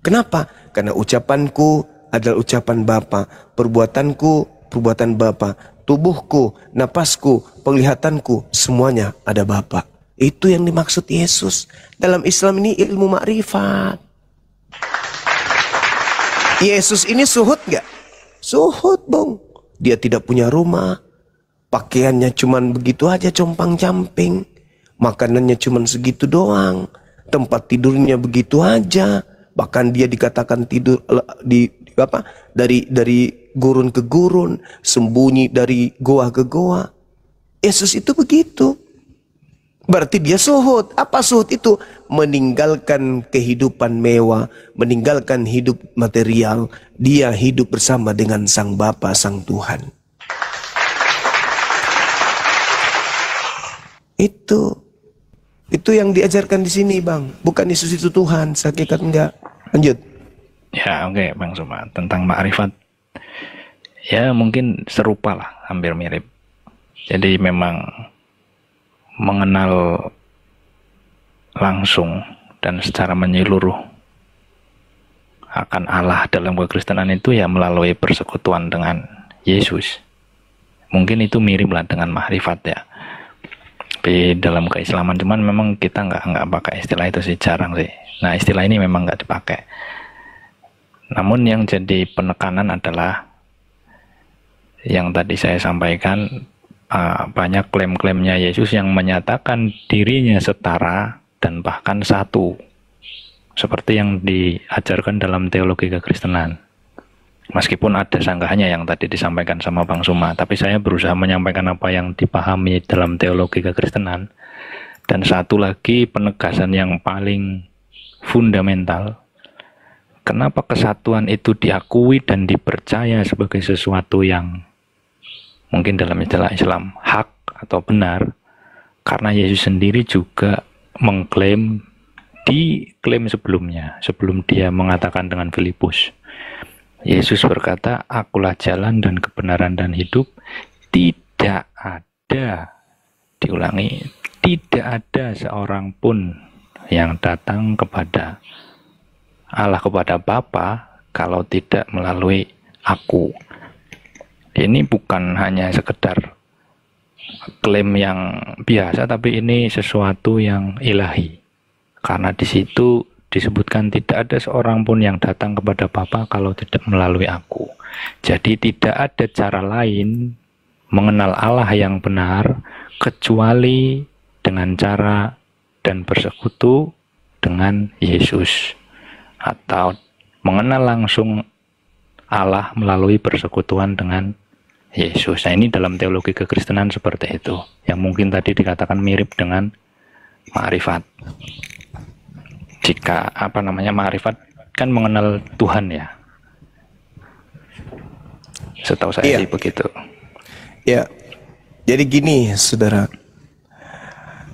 Kenapa? Karena ucapanku adalah ucapan Bapak, perbuatanku, perbuatan Bapak, tubuhku, napasku, penglihatanku, semuanya ada Bapak. Itu yang dimaksud Yesus. Dalam Islam ini ilmu makrifat. Yesus ini suhud nggak? Suhud, bong. Dia tidak punya rumah. Pakaiannya cuman begitu aja, compang-camping. Makanannya cuman segitu doang. Tempat tidurnya begitu aja. Bahkan dia dikatakan tidur dari gurun ke gurun, sembunyi dari goa ke goa. Yesus itu begitu. Berarti dia suhud. Apa suhud itu? Meninggalkan kehidupan mewah, meninggalkan hidup material. Dia hidup bersama dengan Sang Bapa, Sang Tuhan. Itu yang diajarkan di sini, Bang. Bukan Yesus itu Tuhan, hakikat enggak. Lanjut. Ya, oke, Bang Suma. Tentang makrifat, ya mungkin serupa lah, hampir mirip. Jadi memang mengenal langsung dan secara menyeluruh akan Allah dalam kekristenan itu ya melalui persekutuan dengan Yesus. Mungkin itu mirip lah dengan makrifat ya di dalam keislaman, cuman memang kita nggak pakai istilah itu sih, jarang sih. Nah, istilah ini memang nggak dipakai. Namun yang jadi penekanan adalah yang tadi saya sampaikan, banyak klaim-klaimnya Yesus yang menyatakan dirinya setara dan bahkan satu, seperti yang diajarkan dalam teologi kekristenan. Meskipun ada sanggahannya yang tadi disampaikan sama Bang Suma, tapi saya berusaha menyampaikan apa yang dipahami dalam teologi kekristenan. Dan satu lagi penegasan yang paling fundamental, kenapa kesatuan itu diakui dan dipercaya sebagai sesuatu yang mungkin dalam istilah Islam hak atau benar, karena Yesus sendiri juga mengklaim di klaim sebelumnya, sebelum dia mengatakan dengan Filipus. Yesus berkata, akulah jalan dan kebenaran dan hidup. Tidak ada, diulangi, tidak ada seorang pun yang datang kepada Allah, kepada Bapa, kalau tidak melalui aku. Ini bukan hanya sekedar klaim yang biasa, tapi ini sesuatu yang ilahi. Karena di situ disebutkan tidak ada seorang pun yang datang kepada Bapa kalau tidak melalui aku. Jadi tidak ada cara lain mengenal Allah yang benar kecuali dengan cara dan bersekutu dengan Yesus, atau mengenal langsung Allah melalui persekutuan dengan Yesus. Nah, ini dalam teologi kekristenan seperti itu, yang mungkin tadi dikatakan mirip dengan makrifat. Jika makrifat kan mengenal Tuhan ya, setahu saya sih begitu. Ya, jadi gini saudara,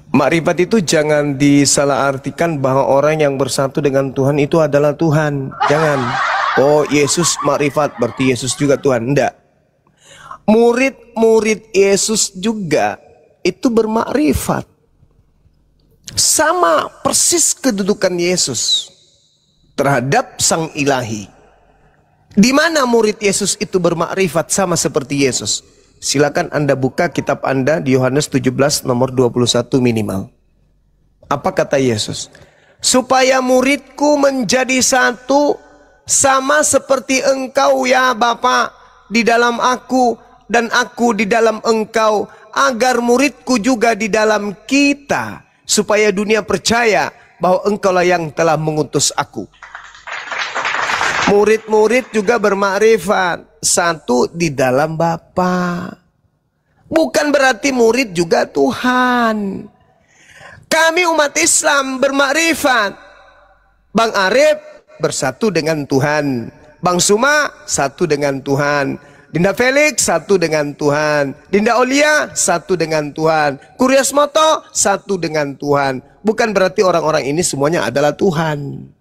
makrifat itu jangan disalahartikan bahwa orang yang bersatu dengan Tuhan itu adalah Tuhan. Jangan, oh Yesus makrifat berarti Yesus juga Tuhan. Enggak, murid-murid Yesus juga itu bermakrifat. Sama persis kedudukan Yesus terhadap Sang Ilahi. Di mana murid Yesus itu bermakrifat sama seperti Yesus? Silakan Anda buka kitab Anda di Yohanes 17 nomor 21 minimal. Apa kata Yesus? Supaya muridku menjadi satu, sama seperti engkau ya Bapa di dalam aku dan aku di dalam engkau, agar muridku juga di dalam kita, supaya dunia percaya bahwa engkaulah yang telah mengutus aku. Murid-murid juga bermakrifat satu di dalam Bapa. Bukan berarti murid juga Tuhan. Kami umat Islam bermakrifat. Bang Arif bersatu dengan Tuhan, Bang Suma satu dengan Tuhan, Dinda Felix satu dengan Tuhan, Dinda Olia satu dengan Tuhan, Kurias Moto satu dengan Tuhan. Bukan berarti orang-orang ini semuanya adalah Tuhan.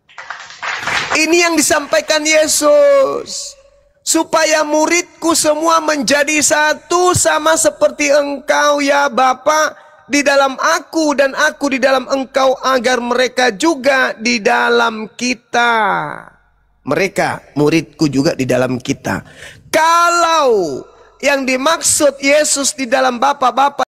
Ini yang disampaikan Yesus, supaya muridku semua menjadi satu, sama seperti engkau ya Bapa di dalam aku dan aku di dalam engkau, agar mereka juga di dalam kita. Mereka, muridku juga di dalam kita. Kalau yang dimaksud Yesus di dalam Bapa